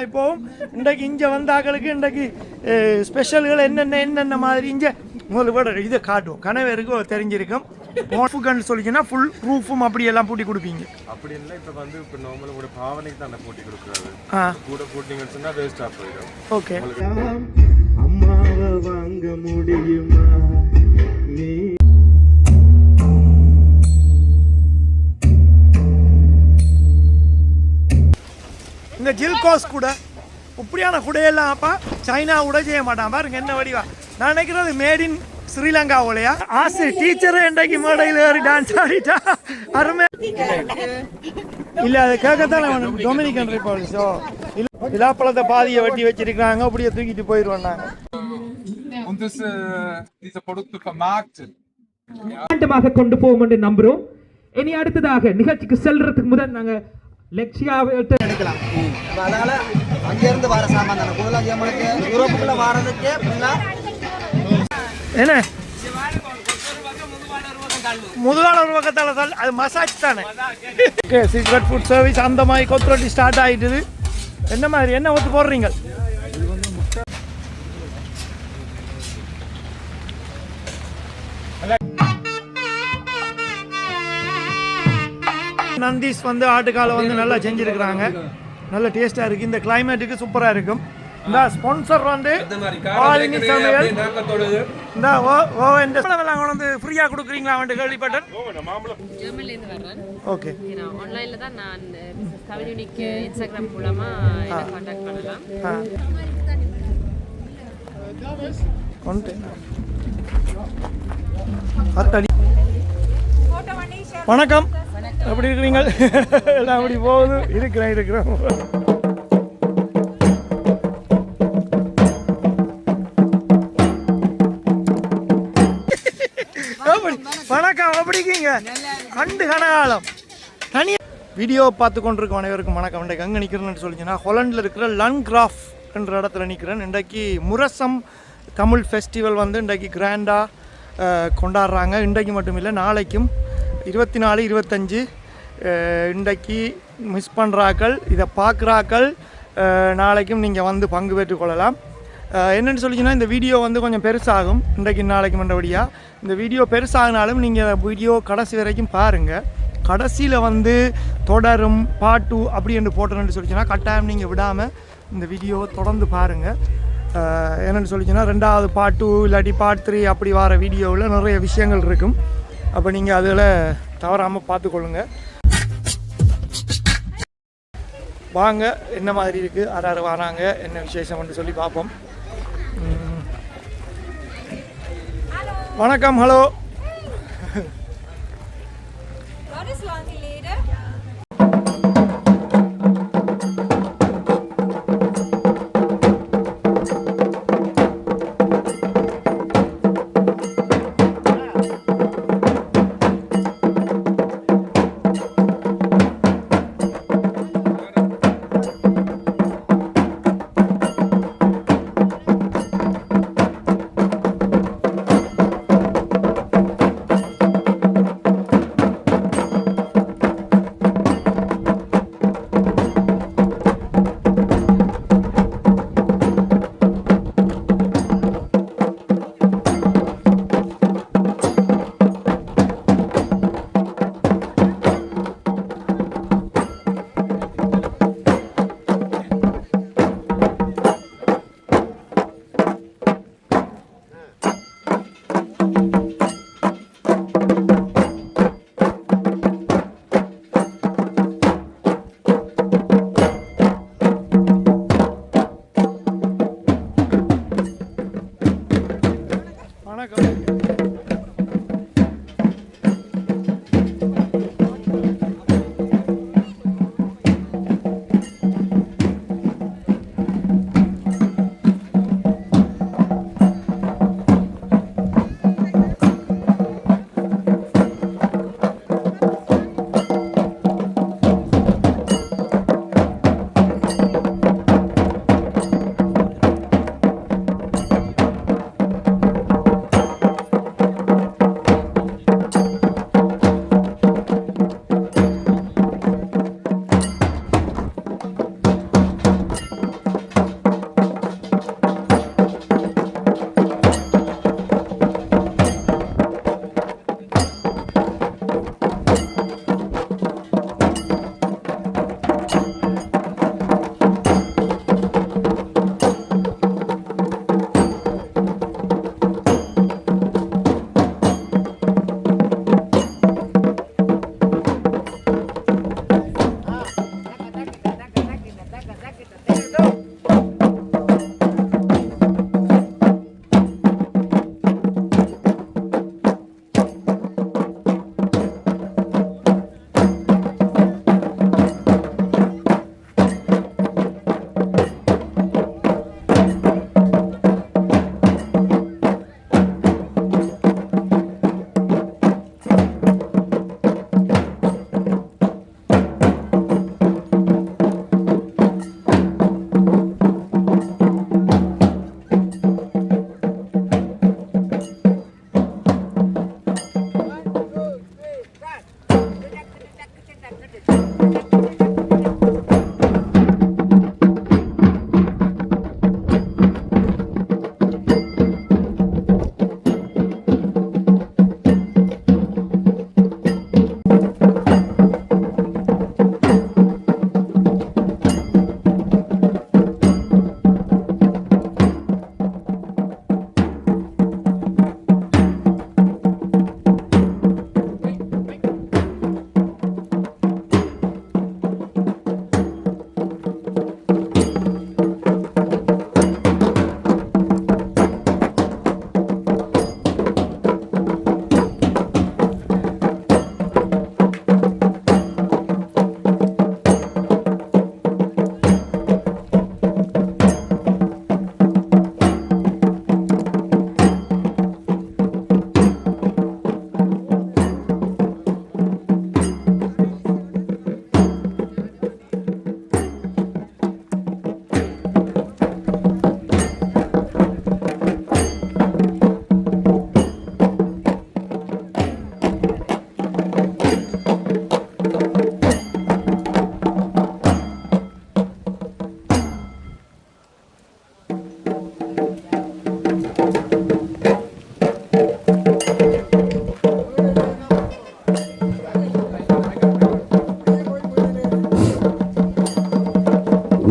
இப்போ இன்றைக்கு இங்கே வந்தாக்களுக்கு இன்றைக்கு ஸ்பெஷல்கள் என்னென்ன மாதிரி இங்கே முதல்ல விட இதை காட்டும் கனவேருக்கு தெரிஞ்சிருக்கும் மோஃபுகன்னு சொல்லிச்சுன்னா ஃபுல் ப்ரூஃபும் அப்படியெல்லாம் பூட்டி கொடுப்பீங்க. அப்படி இல்லை இப்போ இப்போ நார்மலாக கூட பாவனைக்கு தான் பூட்டி கொடுக்குறாரு. கூட பூட்டிங்கன்னு சொன்னால் வேஸ்ட்டாக போயிடும். ஓகே. அம்மாவை வாங்க முடியுமா நீ இந்த ஜில்கோஸ் கூட இப்படியான கூடையெல்லாம் அப்பா சைனா கூட செய்ய மாட்டான் பாருங்க என்ன வடிவா. நான் நினைக்கிறது மேட் இன் ஸ்ரீலங்காவோலையா. ஆசை டீச்சரு இன்றைக்கு மேடையில் ஏறி டான்ஸ் ஆடிட்டா அருமை இல்லை அதை கேட்கத்தானே வேணும். டொமினிக்கன் ரிப்பப்ளிக் விழாப்பழத்தை பாதியை வெட்டி வச்சிருக்கிறாங்க அப்படியே தூக்கிட்டு போயிடுவோம் நாங்கள். கொண்டு போவோம் என்று நம்புறோம். இனி அடுத்ததாக நிகழ்ச்சிக்கு செல்றதுக்கு முதல் நாங்கள் லட்சியாவை எடுக்கலாம். அதனால அங்கிருந்து வர சாமான் தானே கூடுதலாக ஜெர்மனுக்கு யூரோப்புக்குள்ள வரதுக்கே என்ன முதுகால ஒரு பக்கத்தால் அது மசாஜ் தானே. ஓகே சீக்ரெட் ஃபுட் சர்வீஸ் அந்த மாதிரி கொத்துரொட்டி ஸ்டார்ட் ஆகிட்டுது. என்ன மாதிரி என்ன ஒத்து போடுறீங்க? நந்தீஸ் வந்து ஆட்டுக்காலை வந்து நல்லா செஞ்சுருக்குறாங்க. நல்ல டேஸ்ட்டாக இருக்குது. இந்த கிளைமேட்டுக்கு சூப்பராக இருக்கும். இந்த ஸ்பான்சர் வந்து இந்த ஓவெல்லாம் கொண்டு வந்து ஃப்ரீயாக கொடுக்குறீங்களா வந்து கேள்விப்பட்டேன். ஓகே. ஆன்லைனில் தான் நான் கம்யூனிக் இன்ஸ்டாகிராம் மூலமாக கான்டாக்ட் பண்ணலாம். வணக்கம், எப்படி இருக்கிறீங்க? எல்லாம் அப்படி போகுது. இருக்கிறேன். வணக்கம், எப்படி இருக்கீங்க? கண்டு கனகாலம் தனியாக வீடியோ பார்த்து கொண்டிருக்க அனைவருக்கும் வணக்கம். இன்றைக்கு அங்கே நிற்கிறேன்னு சொல்லிச்சுன்னா ஹொலண்டில் இருக்கிற லன்கிராஃப் என்ற இடத்துல நிற்கிறேன். இன்றைக்கு முரசம் தமிழ் ஃபெஸ்டிவல் வந்து இன்றைக்கு கிராண்டாக கொண்டாடுறாங்க. இன்றைக்கு மட்டும் இல்லை, நாளைக்கும் 24, 25 இன்றைக்கு மிஸ் பண்ணுறாக்கள், இதை பார்க்குறாக்கள் நாளைக்கும் நீங்கள் வந்து பங்கு பெற்றுக்கொள்ளலாம். என்னென்னு சொல்லிச்சுன்னா இந்த வீடியோ வந்து கொஞ்சம் பெருசாகும். இன்றைக்கு நாளைக்கு மண்டபடியாக இந்த வீடியோ பெருசாகினாலும் நீங்கள் வீடியோ கடைசி வரைக்கும் பாருங்கள். கடைசியில் வந்து தொடரும் பாட்டு அப்படி என்று போட்டோன்னு சொல்லிச்சுன்னா கட்டாயம் நீங்கள் விடாமல் இந்த வீடியோவை தொடர்ந்து பாருங்கள். என்னென்னு சொல்லிச்சுன்னா 2வது பார்ட் 2 இல்லாட்டி பார்ட் 3 அப்படி வர வீடியோவில் நிறைய விஷயங்கள் இருக்கும். அப்போ நீங்கள் அதில் தவறாமல் பார்த்துக்கொள்ளுங்க. வாங்க, என்ன மாதிரி இருக்குது, யார் வராங்க, என்ன விசேஷம்னு சொல்லி பார்ப்போம். வணக்கம். ஹலோ.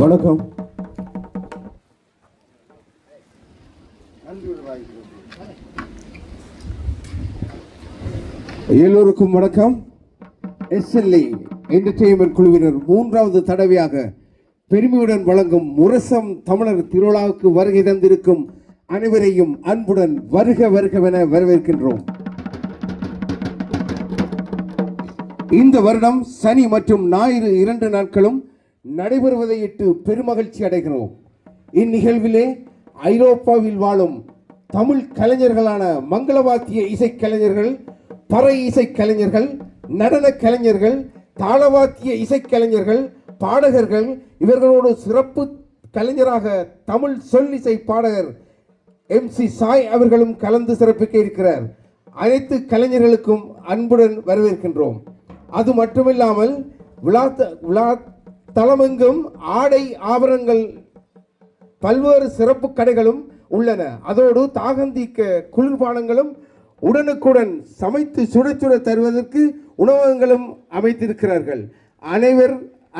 வணக்கம். எல்லோருக்கும் வணக்கம். SLA என்டர்டெயின்மெண்ட் குழுவினர் 3வது தடவையாக பெருமையுடன் வழங்கும் முரசம் தமிழர் திருவிழாவுக்கு வருகை தந்திருக்கும் அனைவரையும் அன்புடன் வருக வருகவென வரவேற்கின்றோம். இந்த வருடம் சனி மற்றும் ஞாயிறு 2 நாட்களும் நடைபெறுவதையிட்டு பெருமகிழ்ச்சி அடைகிறோம். இந்நிகழ்விலே ஐரோப்பாவில் வாழும் தமிழ் கலைஞர்களான மங்களவாத்திய இசைக்கலைஞர்கள், பறை இசைக்கலைஞர்கள், நடன கலைஞர்கள், தாளவாத்திய இசைக்கலைஞர்கள், பாடகர்கள், இவர்களோடு சிறப்பு கலைஞராக தமிழ் சொல்லிசை பாடகர் MC சாய் அவர்களும் கலந்து சிறப்பிக்க இருக்கிறார். அனைத்து கலைஞர்களுக்கும் அன்புடன் வரவேற்கின்றோம். அது மட்டுமில்லாமல் விழா தலமெங்கும் ஆடை ஆபரணங்கள் பல்வேறு சிறப்பு கடைகளும் உள்ளன. அதோடு தாகந்தீக்க குளிர்பானங்களும் உடனுக்குடன் சமைத்து சுட சுட தருவதற்கு உணவகங்களும் அமைத்திருக்கிறார்கள்.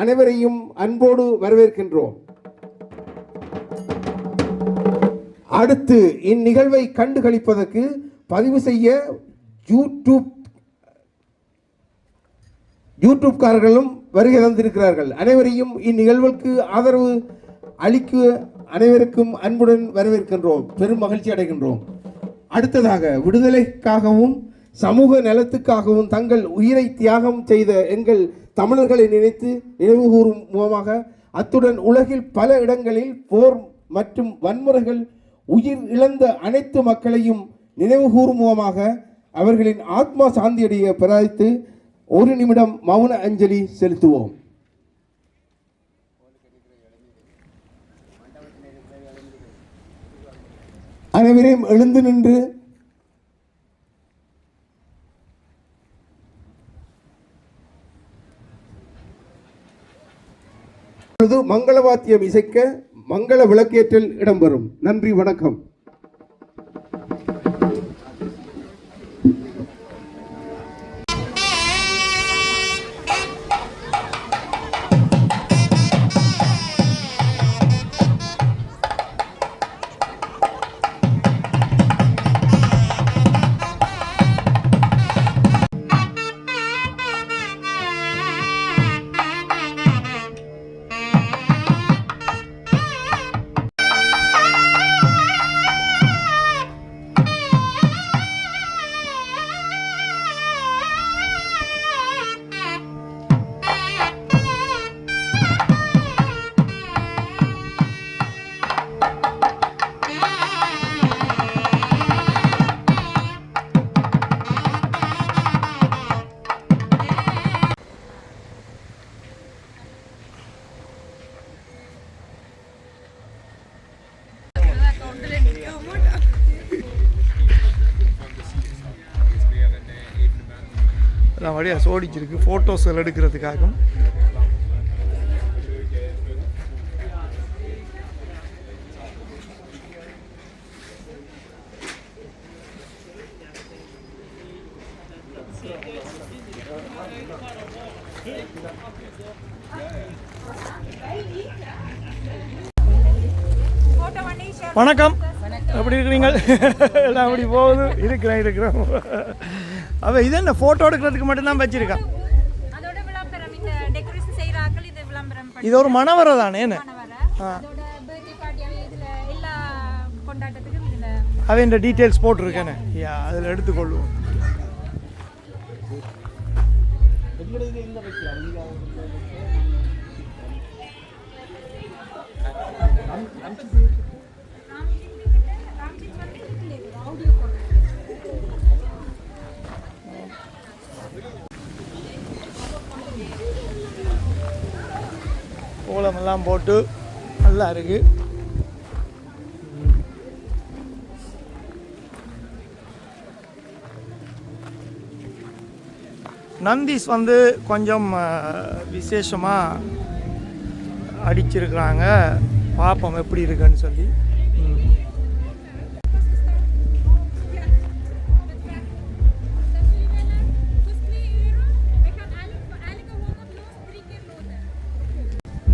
அனைவரையும் அன்போடு வரவேற்கின்றோம். அடுத்து இந்நிகழ்வை கண்டுகளிப்பதற்கு பதிவு செய்ய யூடியூப்காரர்களும் வருகை தந்திருக்கிறார்கள். அனைவரையும் இந்நிகழ்வுக்கு ஆதரவு அளிக்க அனைவருக்கும் அன்புடன் வரவேற்கின்றோம். பெரும் மகிழ்ச்சி அடைகின்றோம். அடுத்ததாக விடுதலைக்காகவும் சமூக நலத்துக்காகவும் தங்கள் உயிரை தியாகம் செய்த எங்கள் தமிழர்களை நினைத்து நினைவுகூரும் முகமாக, அத்துடன் உலகில் பல இடங்களில் போர் மற்றும் வன்முறைகள் உயிர் இழந்த அனைத்து மக்களையும் நினைவுகூரும் முகமாக அவர்களின் ஆத்மா சாந்தியடைய பிரார்த்தித்து 1 நிமிடம் மௌன அஞ்சலி செலுத்துவோம். அனைவரையும் எழுந்து நின்று மங்களவாத்தியம் இசைக்க மங்கள விளக்கேற்றல் இடம்பெறும். நன்றி, வணக்கம். எல்லாம் வழியாக சோடிச்சிருக்கு ஃபோட்டோஸ்கள் எடுக்கிறதுக்காகவும். வணக்கம், எப்படி இருக்கிறீங்க? எல்லாம் அப்படி போகுது. இருக்கிறோம். அவ இது என்ன ஃபோட்டோ எடுக்கிறதுக்கு மட்டும்தான் வச்சிருக்கேன். இது ஒரு மணவரை தானே? அவன் இந்த டீட்டெயில்ஸ் போட்டிருக்கேனே, அதில் எடுத்துக்கொள்ளுவோம். கோலமெல்லாம் போட்டு நல்லா இருக்கு. நந்தீஸ் வந்து கொஞ்சம் விசேஷமாக அடிச்சிருக்கிறாங்க. பார்ப்போம் எப்படி இருக்குன்னு சொல்லி.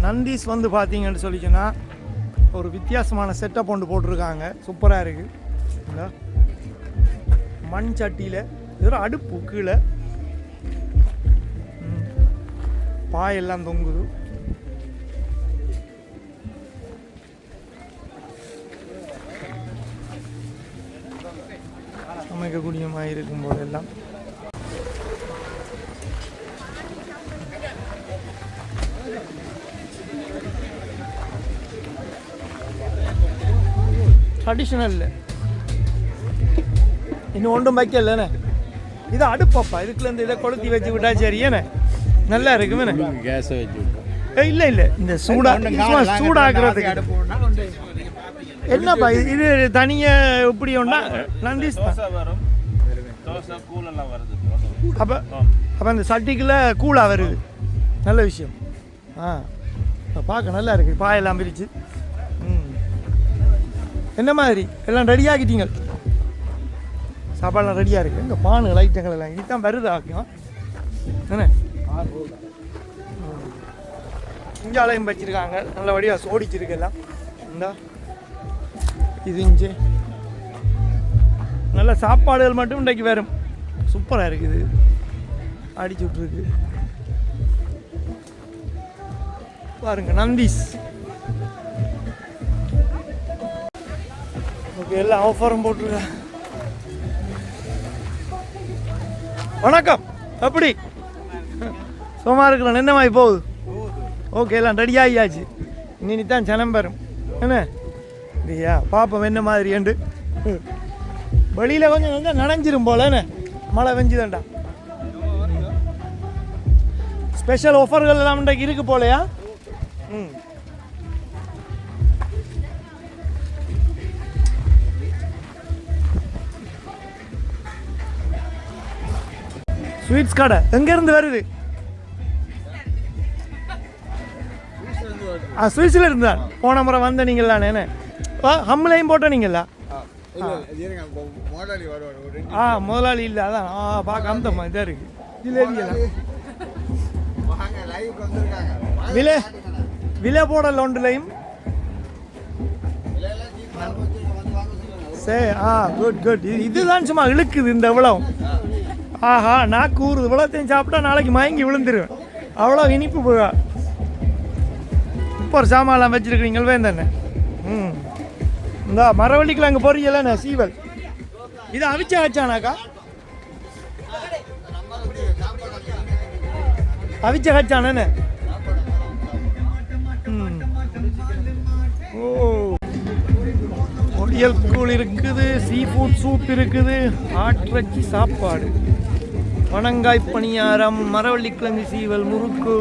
நந்தீஸ் வந்து பார்த்தீங்கன்னு சொல்லிச்சுன்னா ஒரு வித்தியாசமான செட்டப் ஒன்று போட்டிருக்காங்க. சூப்பராக இருக்குது. இந்த மண் சட்டியில் இது அடுப்பு கீழே பாயெல்லாம் தொங்குது. சமைக்கக்கூடிய மாதிரி இருக்கும் போதெல்லாம் ட்ரெடிஷ்னல் இன்னும் ஒன்றும் வைக்கலண்ணே. இது அடுப்பப்பா, இதுக்குலேருந்து இதை கொளுத்தி வச்சு விட்டா சரியாண்ணே, நல்லா இருக்குமே. கேஸை வச்சு இல்லை இந்த சூடாக்குறதுக்கு என்னப்பா இது தனியாக இப்படி ஒன்றா நந்தீஸ் அப்போ அந்த சட்டிக்குள்ளே கூலாக வருது. நல்ல விஷயம். பார்க்க நல்லா இருக்குது. பாயெல்லாம் பிரித்து என்ன மாதிரி எல்லாம் ரெடி ஆகிட்டீங்க? சாப்பாடெல்லாம் ரெடியாக இருக்குது. இங்கே பானு ஐட்டங்கள் எல்லாம் இதுதான் வருது ஆக்கும் என்ன இஞ்சாலையும் வச்சுருக்காங்க. நல்லபடியாக சோடிச்சிருக்கு எல்லாம். இந்தா இது இஞ்சி நல்ல சாப்பாடுகள் மட்டும் இன்றைக்கு வரும். சூப்பராக இருக்குது. அடிச்சு விட்ருக்கு பாருங்க. நந்தீஸ் ஓகே, எல்லாம் ஆஃபரும் போட்டிருக்க. வணக்கம், எப்படி சும்மா இருக்கிறோம்? என்ன மாதிரி போகுது? ஓகே, எல்லாம் ரெடி ஆகியாச்சு. இன்னி தான் சனம் பெறும் என்ன இல்லையா? பார்ப்போம் என்ன மாதிரி ஏண்டு. வெளியில் கொஞ்சம் கொஞ்சம் நனைஞ்சிரும் போல என்ன, மழை வெஞ்சுதான்டா. ஸ்பெஷல் ஆஃபர்கள் எல்லாம் இன்றைக்கு இருக்கு போலையா? ஸ்வீட்ஸ் கடை எங்கேருந்து வருது? சுவிஸில் இருந்தா போன முறை வந்த நீங்களாண்ணே. என்ன ஹம்லையும் போட்ட நீங்களா? முதலாளி இல்லை, அதான் பார்க்க அந்தம்மா இதாக இருக்குது. ஜிலேபியெல்லாம் விலை போடல ஒன்றுலையும். சரி, குட். இதுதான் சும்மா இழுக்குது இந்த இவ்வளோ. ஆஹா, நான் கூறுது இவ்வளோத்தையும் சாப்பிட்டா நாளைக்கு மயங்கி விழுந்துருவேன். அவ்வளோ இனிப்பு போவா. இப்போ ஒரு சாமான்லாம் வச்சுருக்கிறீங்களே வேந்தானே. இந்த மரவள்ளிக்கில் அங்கே பொரியலண்ணே சீவல். இது அவிச்சா வச்சானாக்கா? அவிச்ச வச்சானே. ஓ, பொரியல் கூழ் இருக்குது, சீ ஃபுட் சூப் இருக்குது, ஆட்டிறைச்சி சாப்பாடு, வனங்காய் பணியாரம், மரவள்ளிக்கிழங்கு சீவல், முறுக்கு.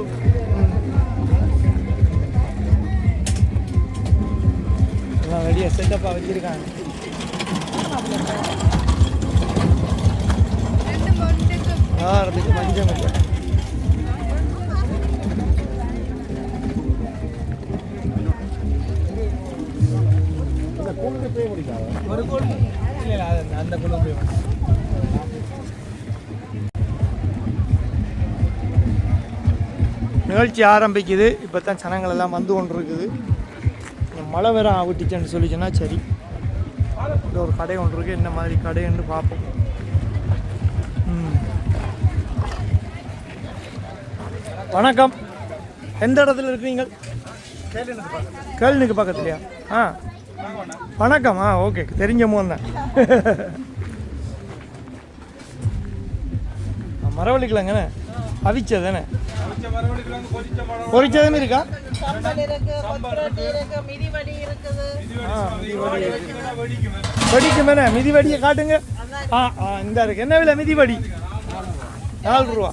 எல்லாம் ரெடியாக செட்டப்பாக வச்சுருக்காங்க. யாருக்கு பஞ்சம் இல்லை. நிகழ்ச்சி ஆரம்பிக்குது. இப்போ தான் ஜனங்கள் எல்லாம் வந்து கொண்டு இருக்குது. மழை வேற விட்டுச்சுன்னு சொல்லிச்சுன்னா சரி. இது ஒரு கடை ஒன்று இருக்குது. என்ன மாதிரி கடைன்னு பார்ப்போம். வணக்கம். எந்த இடத்துல இருக்கிறீங்க? கேள்னுக்கு பக்கத்துலையா? ஆ வணக்கம். ஓகே, தெரிஞ்ச தான். மரவள்ளிக்கிழங்கண்ணே அவிச்சதானே? பொரிச்சதும் இருக்கா? வெடிக்கும் தானே? மிதி வடியை காட்டுங்க. இந்த இருக்கு. என்ன விலை மிதிவடி? 4 ரூபா.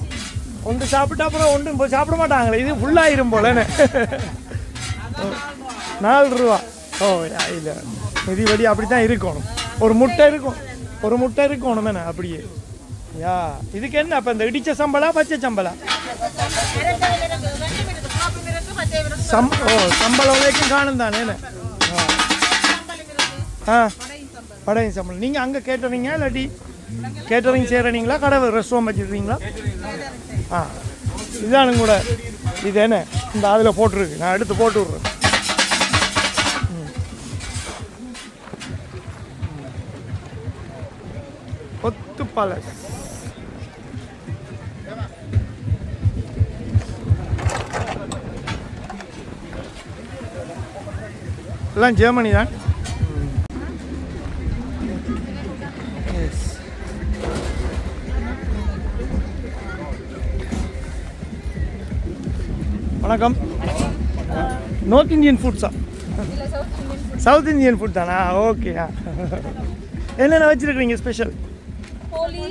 ஒன்று சாப்பிட்டா அப்புறம் ஒன்று சாப்பிட மாட்டாங்களே. இது ஃபுல்லாயிரும் போலன்னு. 4 ரூபா. இல்லை, மிதிவடி அப்படி தான் இருக்கணும். ஒரு முட்டை இருக்கும், ஒரு முட்டை இருக்கணும் தானே அப்படியே. யா, இதுக்கு என்ன அப்போ இந்த இடிச்ச சம்பளா பச்சை சம்பளா? சம்பளம் வரைக்கும் காணும் தானே. படையும் சம்பளம். நீங்கள் அங்கே கேட்டறீங்க இல்லாட்டி கேட்டரிங் செய்கிறீங்களா? கடை ரெஸ்டாரண்ட் வச்சுருக்கீங்களா? இதானுங்க கூட. இது என்ன இந்த அதில் போட்டுருக்கு. நான் எடுத்து போட்டு விட்றேன். கொத்து பாலஸ் எல்லாம் ஜெர்மனி தான். வணக்கம். நார்த் இந்தியன் ஃபுட்ஸா? சவுத் இந்தியன் ஃபுட் தானா? ஓகே. என்னென்ன வச்சுருக்கிறீங்க ஸ்பெஷல்? पोली,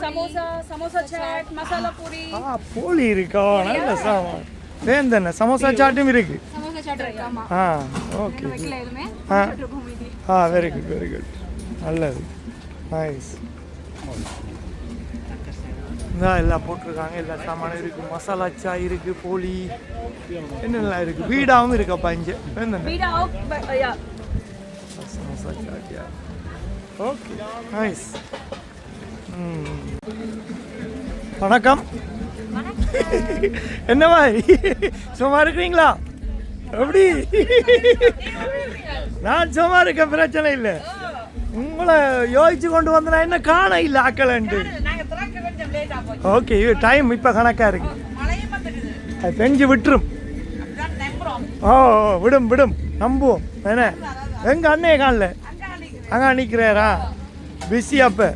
समोसा, समोसा चाट, मसाला पूरी. போலி இருக்கா? நல்ல சாமான். வேந்தன சமோசா சாட்டும் இருக்கு. समोसा चाट இருக்காமா? ஓகே. வைக்கல எதுமே. Very good, very good. நல்லது. நைஸ். எல்லாம் போட்டிருக்காங்க. எல்லா சாமானும் இருக்குது. மசாலா சாய் இருக்குது, போலி என்னெல்லாம் இருக்குது. வீடாகவும் இருக்கப்பா இங்கே. சமோசா சாட்டியா? Okay, nice. வணக்கம். என்ன மாதிரி சும்மா இருக்கிறீங்களா? எப்படி? நான் சும்மா இருக்கேன், பிரச்சனை இல்லை. உங்களை யோசிச்சு கொண்டு வந்தனா என்ன காண இல்லை ஆக்கலன்ட்டு. ஓகே, டைம் இப்போ கணக்காக இருக்கு. அது பெஞ்சு விட்டுரும். விடும் விடும், நம்புவோம். என்ன எங்கள் அண்ணையை காணல, அங்கே நிற்கிறாரா பிஸி? அப்போ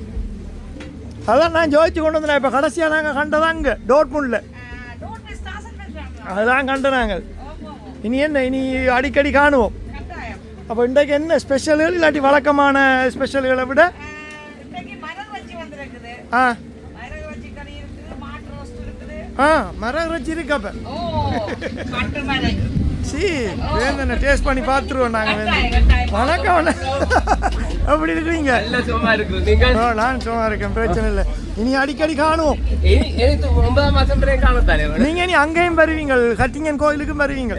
அதான் நான் ஜோதிச்சு கொண்டு வந்தேன். இப்போ கடைசியாக நாங்கள் கண்டதாங்க டோர்ட்முண்டில். அதெல்லாம் கண்ட நாங்கள். இனி என்ன, இனி அடிக்கடி காணுவோம். அப்போ இன்றைக்கு என்ன ஸ்பெஷல்கள்? இல்லாட்டி வழக்கமான ஸ்பெஷல்களை விட மரகரச்சி இருக்கு. அப்போ வேந்தனை டேஸ்ட் பண்ணி பார்த்துருவோம் நாங்கள். வணக்கம். எப்படி இருக்கிறீங்க? நான் சும்மா இருக்கேன், பிரச்சனை இல்லை. இனி அடிக்கடி காணுவோம். நீங்க இனி அங்கேயும் வருவீங்க, கட்டிங்கன் கோயிலுக்கும் வருவீங்க,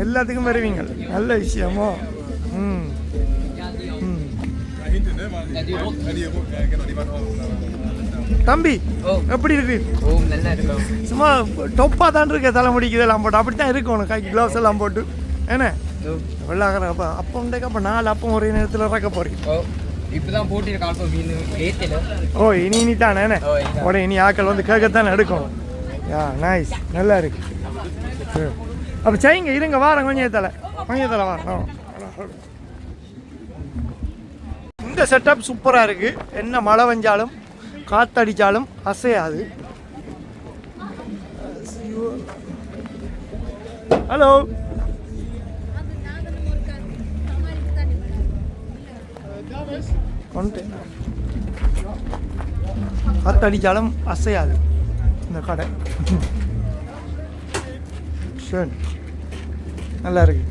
எல்லாத்துக்கும் வருவீங்க. நல்ல விஷயமோ. தம்பி எப்படி இருக்கு? சும்மா டொப்பா தான் இருக்க, தலைமுடிக்கு இதெல்லாம் போட்டு அப்படித்தான் இருக்கணும். கைக்கு க்ளவுஸ் எல்லாம் போட்டு. என்ன வெள்ளாகிற அப்போ அப்போ உண்டைக்கு அப்போ 4 அப்போ ஒரே நேரத்தில் இறக்க போறீங்க. இனி தானே உடனே இனி ஆக்கள் வந்து கேட்கத்தானே எடுக்கணும். நைஸ், நல்லா இருக்கு. அப்போ செய்யுங்க, இருங்க, வாரம் கொஞ்சம் தலை வாரம். இந்த செட்டப் சூப்பராக இருக்குது. என்ன மழை பெஞ்சாலும் காற்றடித்தாலும் அசையாது. ஹலோ, காற்றடித்தாலும் அசையாது இந்த கடை. சரி, நல்லா இருக்கு.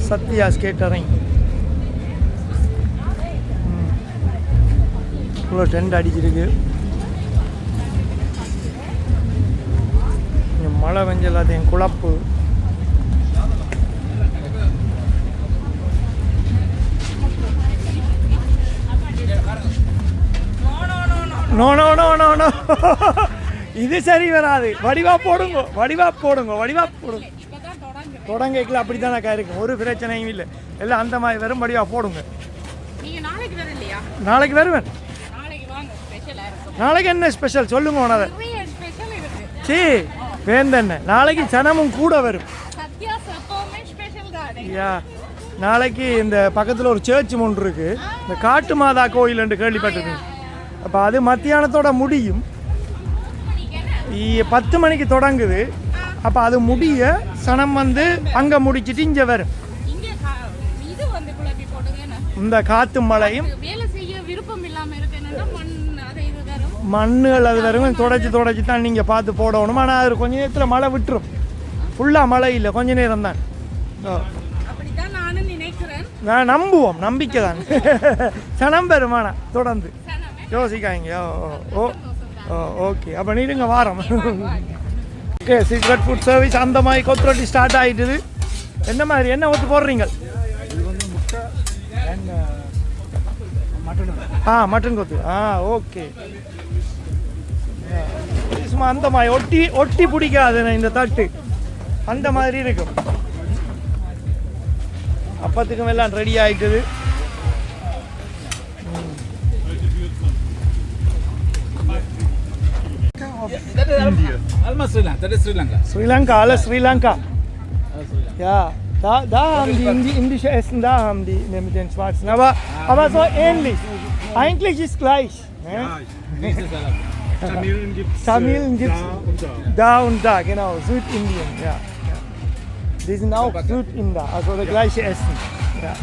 சத்யா ஸ்கேட்டரிங் இவ்வளோ டென்ட் அடிச்சிருக்கு. இங்கே மழை பெஞ்ச எல்லாத்தையும் குழப்பு. No no no no no இது சரி வராது. வடிவா போடுங்க, வடிவா போடுங்க, வடிவா போடுங்க. தொடங்கல அப்படி தானக்கா இருக்கும், ஒரு பிரச்சனையும் இல்லை. எல்லாம் அந்த மாதிரி வரும், வடிவா போடுங்க. நாளைக்கு வருவேன். நாளைக்கு என்ன ஸ்பெஷல் சொல்லுங்க. உனதை சரி வேந்தண்ண நாளைக்கு சனமும் கூட வரும். யா நாளைக்கு இந்த பக்கத்தில் ஒரு சர்ச் ஒன்று இருக்கு, இந்த காட்டு மாதா கோயில் என்று கேள்விப்பட்டிருக்கீங்க. அப்போ அது மத்தியானத்தோட முடியும், 10 மணிக்கு தொடங்குது. அப்போ அது முடிய சனம் வந்து அங்கே முடிச்சுட்டு இங்கே வரும். இந்த காத்து மழையும் மண்ணுகள் அது வரும், தொடச்சி தான் நீங்கள் பார்த்து போடணும். ஆனால் அது கொஞ்ச நேரத்தில் மழை விட்டுரும். ஃபுல்லாக மழை இல்லை, கொஞ்ச நேரம் தான். நான் நம்புவோம், நம்பிக்கை தான். சனம் பெருமானா தொடர்ந்து யோசிக்காங்க. ஓ ஓ ஓகே, அப்போ நீங்க வாரம். ஓகே, சீக்ரெட் ஃபுட் சர்வீஸ் அந்த மாதிரி கொத்துரொட்டி ஸ்டார்ட் ஆகிட்டுது. என்ன மாதிரி என்ன ஒத்து போடுறீங்க? மட்டன் கொத்து. ஓகே, சும்மா அந்த மாதிரி ஒட்டி ஒட்டி பிடிக்காது இந்த தட்டு, அந்த மாதிரி இருக்கும். அப்பத்துக்கும் எல்லாம் ready ஆகிட்டுது. Sri Lanka. Ja, da haben die indische Essen, da haben die mit den Schwarzen. Aber so ähnlich. Eigentlich ist gleich. Ne? Tamilen gibt es da und da, genau. Südindien, ja. Die sind auch Südinder, also das gleiche Essen. Ja.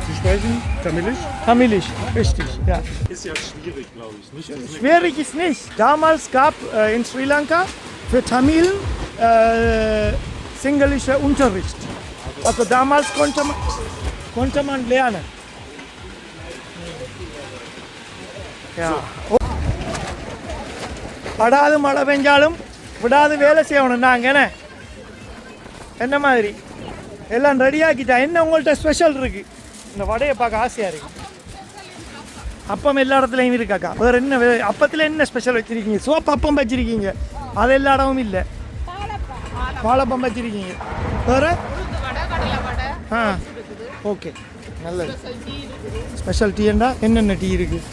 Sie sprechen Tamilisch? Tamilisch, richtig, ja. Ist ja schwierig, glaube ich. Nicht? Schwierig ist nicht. Damals gab in Sri Lanka für Tamilen singlischer Unterricht. Also damals konnte man lernen. Ja. படாது மழை பெஞ்சாலும் விடாது வேலை செய்யணும். நாங்கள் என்ன மாதிரி எல்லாம் ரெடியாக்கிட்டா. என்ன உங்கள்கிட்ட ஸ்பெஷல் இருக்குது? இந்த வடையை பார்க்க ஆசையாக இருக்குது. அப்பம் எல்லா இடத்துலையும் இருக்காக்கா. வேறு என்ன அப்பத்தில் என்ன ஸ்பெஷல் வச்சுருக்கீங்க? சோப்பு அப்பம் வச்சுருக்கீங்க, அது எல்லா இடமும் இல்லை. வாழைப்பம் வச்சுருக்கீங்க. வேறு ஓகே, நல்லது. ஸ்பெஷல் டீண்டா என்னென்ன டீ இருக்குது?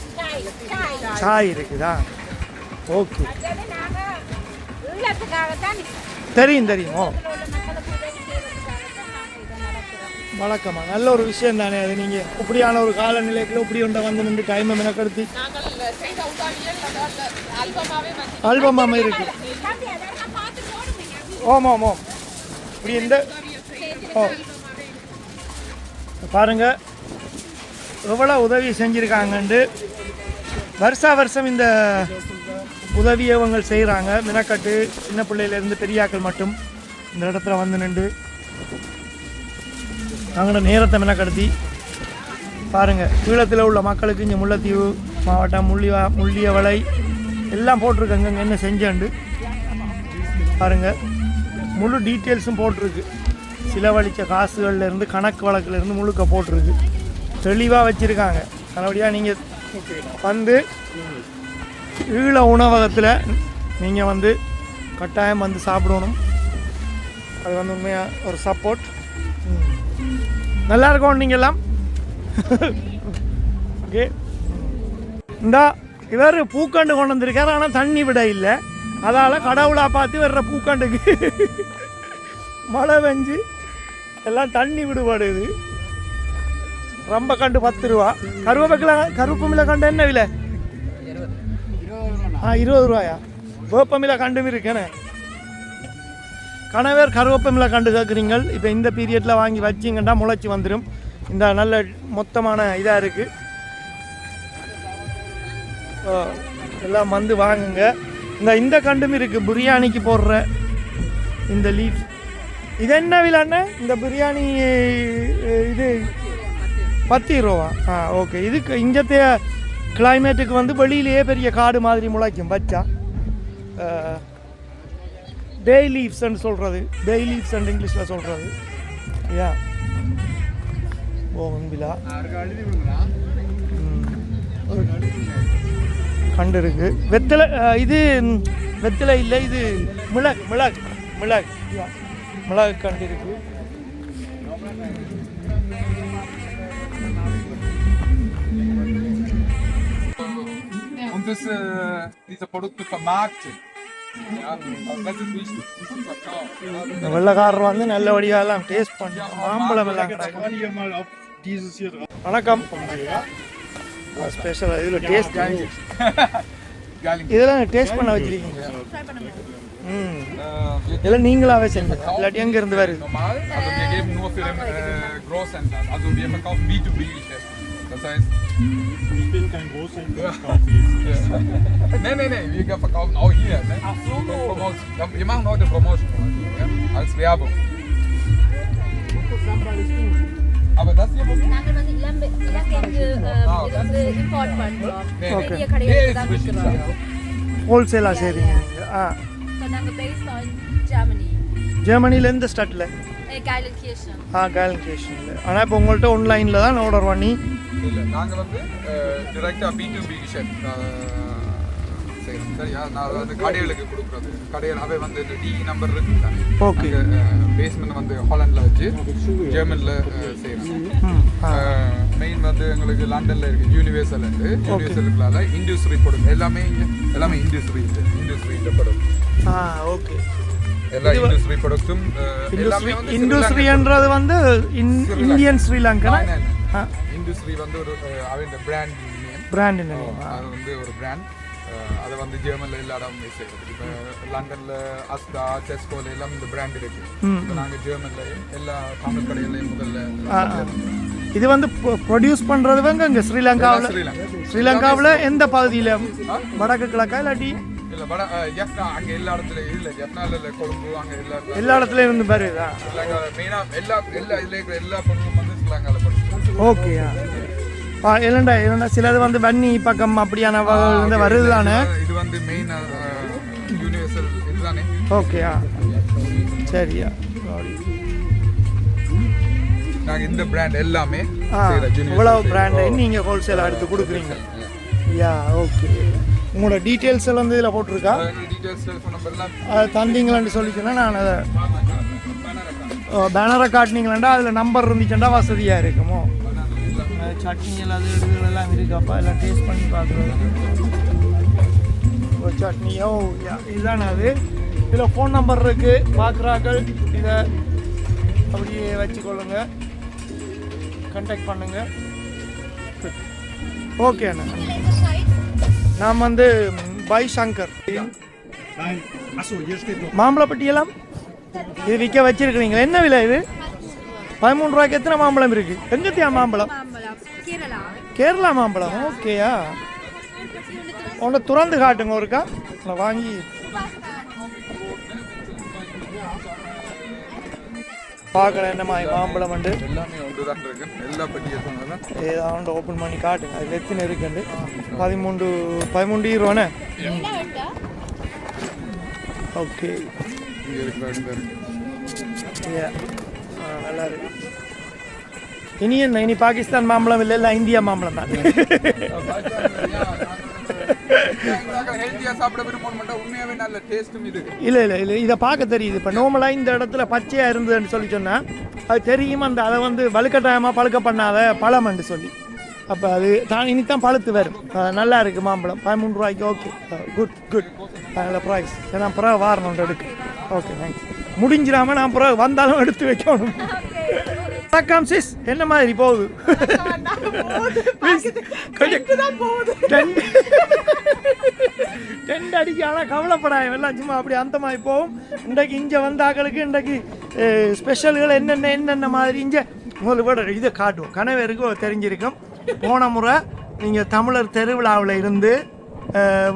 சாய் இருக்குதா? ஓகே, தெரியும். ஓ வழக்கமா நல்ல ஒரு விஷயம் தானே அது. நீங்கள் இப்படியான ஒரு காலநிலைக்குள்ள இப்படி ஒன்றை வந்து நின்று டைமை மெனக்கெடுத்து ஆல்பமாக இருக்கு. ஓம் இப்படி இந்த பாருங்க எவ்வளோ உதவி செஞ்சுருக்காங்கண்டு. வருஷம் இந்த உதவியை அவங்க செய்கிறாங்க. மினக்கட்டு சின்ன பிள்ளையிலேருந்து பெரியாக்கள் மட்டும் இந்த இடத்துல வந்து நின்று நாங்களோட நேரத்தை மெனக்கடுத்தி பாருங்கள். ஈழத்தில் உள்ள மக்களுக்கு இங்கே முல்லைத்தீவு மாவட்டம் முள்ளியவளை எல்லாம் போட்டிருக்காங்க. இங்கே என்ன செஞ்சாண்டு பாருங்கள், முழு டீட்டெயில்ஸும் போட்டிருக்கு. செலவழித்த காசுகள்லேருந்து கணக்கு வழக்கிலேருந்து முழுக்க போட்டிருக்கு. தெளிவாக வச்சுருக்காங்க. நல்லபடியாக நீங்கள் வந்து ஈழ உணவகத்தில் நீங்கள் வந்து கட்டாயம் வந்து சாப்பிடணும். அது வந்து உண்மையாக ஒரு சப்போர்ட். நல்லா இருக்கும் நீங்கள்லாம். ஓகே, இந்தா இவர் பூக்கண்டு கொண்டு வந்திருக்காரு. ஆனால் தண்ணி விட இல்லை. அதால் கடவுளாக பார்த்து வர்ற பூக்கண்டுக்கு மழை பெஞ்சு எல்லாம் தண்ணி விடுபடுது. ரொம்ப கண்டு 10 ரூபா. கருவேப்பிலை கண்டு என்ன விலை? 20 ரூபாயா? வேப்பமில்லை கண்டும் இருக்கேன்னு கணவர் கருவேப்பமில்லை கண்டு கேட்குறீங்க. இப்போ இந்த பீரியடில் வாங்கி வச்சிங்கன்னா முளைச்சி வந்துடும். இந்த நல்ல மொத்தமான இதாக இருக்குது. எல்லாம் வந்து வாங்குங்க. இந்த கண்டும் இருக்குது பிரியாணிக்கு போடுற இந்த லீஃப். இது என்ன விலைன்னு இந்த பிரியாணி இது 10 ரூபா. ஓகே. இதுக்கு இங்கத்தைய கிளைமேட்டுக்கு வந்து வெளியிலேயே பெரிய காடு மாதிரி முளைக்கும் வச்சா. பே லீவ்ஸ்ன்னு சொல்கிறது, பே லீவ்ஸ் இங்கிலீஷில் சொல்கிறது. யா போகும் விழா கண்டு இருக்கு. வெத்தலை இது வெத்தலை இல்லை, இது மிளகு கண்டு இருக்கு. Und diese Produkte vermarkten. Ja, das ist wichtig. வெள்ளக்காரர் வந்து நல்லபடியாக எல்லாம் டேஸ்ட் பண்ணி மாம்பழம் எல்லாம் வணக்கம். ஸ்பெஷல் இதில் டேஸ்ட் இதெல்லாம் டேஸ்ட் பண்ண வச்சிருக்கீங்க. இதெல்லாம் நீங்களாவே செஞ்சீங்க இல்லாட்டி எங்கே இருந்து வருது? Normal, also wir geben nur für den Großhändler. Also wir verkaufen B2B-Geschäft. Das heißt... Ich bin kein Großhändler, ich kaufe jetzt. Nee, wir verkaufen auch hier. Ne? Ach so. Wir machen heute Promotion, ja? Als Werbung. Aber das hier muss... நாங்கள் வந்து இலங்கைக்கு இது import பண்றோம். பெரிய கடைகளுக்கு தான் விற்கிறோம். ஹோல்சேலாக சரிங்க. நாங்கள் based on Germany. ஜெர்மனியில் எந்த ஸ்டாட்டில்? Geilenkirchen. Geilenkirchen. ஆனால் இப்போ உங்கள்கிட்ட ஆன்லைனில் தான் ஆர்டர் பண்ணி இல்லை, நாங்கள் வந்து டிரெக்டாக B2B ஷெஃப் செய்கிறோம். சரியா? நான் வந்து கடைகளுக்கு கொடுக்குறது. கடைகள் அவை வந்து இந்த டி நம்பர் இருக்கு தானே. ஓகே. பேஸ்மெண்ட் வந்து ஹாலண்டில் வச்சு ஜெர்மனில் செய்கிறோம். மெயின் வந்து எங்களுக்கு லண்டனில் இருக்குது யூனிவர்சல் இருக்குது. யூனிவர்சலுக்குள்ளால இண்டஸ்ட்ரி ப்ராடக்ட் எல்லாமே இண்டஸ்ட்ரியில் ப்ராடக்ட். ஓகே. எல்லா இண்டஸ்ட்ரி ப்ராடக்ட்டும் எல்லாமே வந்து இண்டஸ்ட்ரின்றது வந்து இந்தியன் ஸ்ரீலங்கா இண்டஸ்ட்ரி வந்து ஒரு அவன் பிராண்ட் அது வந்து ஒரு பிராண்ட். அதை வந்து ஜெர்மனில் எல்லா இடமுமே செய்கிறது. இப்போ லண்டனில் அஸ்தா டெஸ்கோல எல்லாம் இந்த பிராண்ட் இருக்கு. இப்போ நாங்கள் ஜெர்மன்லையும் எல்லா தமிழ் கடைகளையும் முதல்ல இது வந்து ப்ரொடியூஸ் பண்ணுறது இங்கே ஸ்ரீலங்காவில் எந்த பகுதியில்? வடக்கு கிழக்கா இல்லாட்டி இல்லை ஜெஃப்னா அங்கே எல்லா இடத்துலையும் இல்லை. ஜெஃப்னால இல்லை, கொழும்பு அங்கே எல்லா இடத்துலையும் இருந்து வருதா? ஸ்ரீலங்காவில் மெயினாக எல்லா இதில் இருக்கிற எல்லா பொருளும் வந்து ஸ்ரீலங்காவில் படிச்சு. ஓகேயா. இல்லைண்டா சிலது வந்து வன்னி பக்கம் அப்படியான வந்து வருது தானே. இது வந்து மெயின் யூனிவர்சல் இதுதானே. ஓகேயா, சரியா. நாங்கள் இந்த பிராண்ட் எல்லாமே இவ்வளவு பிராண்டை நீங்கள் ஹோல்சேலாக எடுத்து கொடுக்குறீங்க. Yeah okay. உங்களோட டீட்டெயில்ஸ் எல்லாம் வந்து இதில் போட்டிருக்கா? டீட்டெயில்ஸ் டெலிஃபோன் நம்பர்லாம் அது தந்தீங்களான்னு சொல்லிச்சுன்னா நான் அதை பேனரை காட்டினீங்களாண்டா அதில் நம்பர் இருந்துச்சுன்னா வசதியாக இருக்குமோ. சட்னி எல்லாம் இதுகளெல்லாம் இருக்காப்பா, எல்லாம் டேஸ்ட் பண்ணி பார்க்குறது. ஒரு சட்னியோ இதுதானே அது. இதில் ஃபோன் நம்பர் இருக்குது, பார்க்குறாக்கள் இதை அப்படியே வச்சுக்கொள்ளுங்க, கான்டாக்ட் பண்ணுங்க. ஓகே அண்ணா. நான் வந்து பை சங்கர். மாம்பழப்பட்டியெல்லாம் இது விற்க வச்சிருக்கிறீங்களா? என்ன விலை இது? 13 ரூபாய்க்கு எத்தனை மாம்பழம் இருக்கு? எங்கத்தியா மாம்பழம்? கேரளா மாம்பழம். ஓகேயா. உன்னை துறந்து காட்டுங்க ஒருக்கா, நான் வாங்கி பார்க்கலாம் என்ன மாதிரி மாம்பழம் வந்து. எல்லாமே ஒன்று தான் இருக்கு. எல்லா பட்டியும் ஏதாவது ஓப்பன் பண்ணி காட்டுங்க. அது எத்தனை இருக்குண்டு? 13 ரூபாண்ணே. ஓகே. நல்லா இருக்கு. இனி என்ன, இனி பாகிஸ்தான் மாம்பழம் இல்லை, இல்லை இந்தியா மாம்பழம் தான். இல்லை இல்லை இல்லை, இதை பார்க்க தெரியுது. இப்போ நார்மலாக இந்த இடத்துல பச்சையாக இருந்ததுன்னு சொல்லி சொன்னால் அது தெரியும். அந்த அதை வந்து வலுக்கட்டாயமாக பழுக்க பண்ணாத பழம்னு சொல்லி அப்போ அது தான் இனித்தான் பழுத்து வரும். நல்லா இருக்குது மாம்பழம். 13 ரூபாய்க்கு. Okay, good good. நல்ல ப்ரைஸ். ஏன்னா பிறகு வாரணும் எடுக்கு. Okay, thanks. முடிஞ்சிடாம நான் பிறகு வந்தாலும் எடுத்து வைக்கணும். வணக்கம் சிஸ், என்ன மாதிரி போகுது? டென்ட் அடிக்க. ஆனால் கவலைப்படாது, எல்லாம் சும்மா அப்படி அந்த மாதிரி போகும். இன்றைக்கு இங்கே வந்த ஆக்களுக்கு இன்றைக்கு ஸ்பெஷல்கள் என்னென்ன மாதிரி இங்கே உங்களுக்கு கூட இதை காட்டுவோம். கணவருக்கு தெரிஞ்சிருக்கும். போன முறை நீங்கள் தமிழர் திருவிழாவில் இருந்து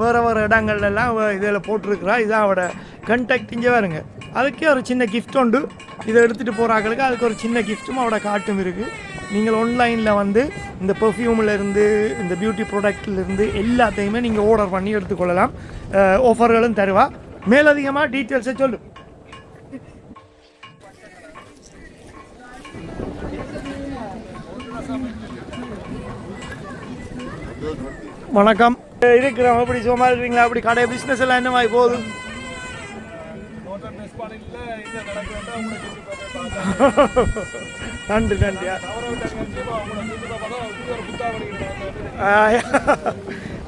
வேறு இடங்கள்லாம் இதில் போட்டிருக்கிறா. இதான் அவட கண்டாக்ட். இங்கே வருங்க, அதுக்கே ஒரு சின்ன கிஃப்ட் உண்டு. இதை எடுத்துகிட்டு போகிறாங்களுக்கு அதுக்கு ஒரு சின்ன கிஃப்ட்டும் அவட காட்டும் இருக்குது. நீங்கள் ஆன்லைனில் வந்து இந்த பெர்ஃப்யூம்லேருந்து இந்த பியூட்டி ப்ராடக்ட்லேருந்து எல்லாத்தையுமே நீங்கள் ஆர்டர் பண்ணி எடுத்துக்கொள்ளலாம். ஆஃபர்களும் தருவா. மேலதிகமாக டீட்டெயில்ஸை சொல்லு. வணக்கம். இருக்கிறோம். எப்படி சும்மா இருக்கீங்களா? அப்படி கடை பிஸ்னஸ் எல்லாம் என்ன மாதிரி போகுது? நன்றி நன்றியா.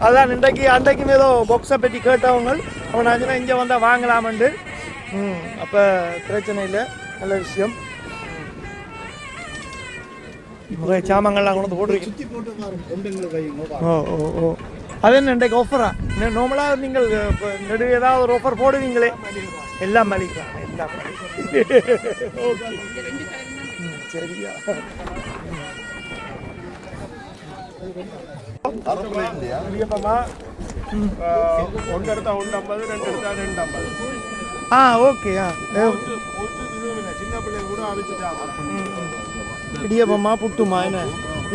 அதான் அன்றைக்கும் ஏதோ பாக்ஸை பற்றி கேட்டவங்க அவன் அஞ்சனா இங்கே வந்தால் வாங்கலாமண்டு. அப்போ பிரச்சனை இல்லை, நல்ல விஷயம். நிறைய சாமான்கள்லாம் கொண்டு வந்து போட்டுருக்கீங்க. ஓ ஓ ஓ அது என்ன இன்றைக்கு ஆஃபரா? நார்மலாக நீங்கள் இப்போ நெடு ஏதாவது ஒரு ஆஃபர் போடுவீங்களே? எல்லாம் மலிக்கலாம், எல்லாம் ஓகே சரியா. ஒன்று எடுத்தா 150, 2 எடுத்தா 250. ஓகே. சின்ன பிள்ளைங்க கூட அவிச்சுட்டாங்க. இடியப்பமா புட்டுமா? என்ன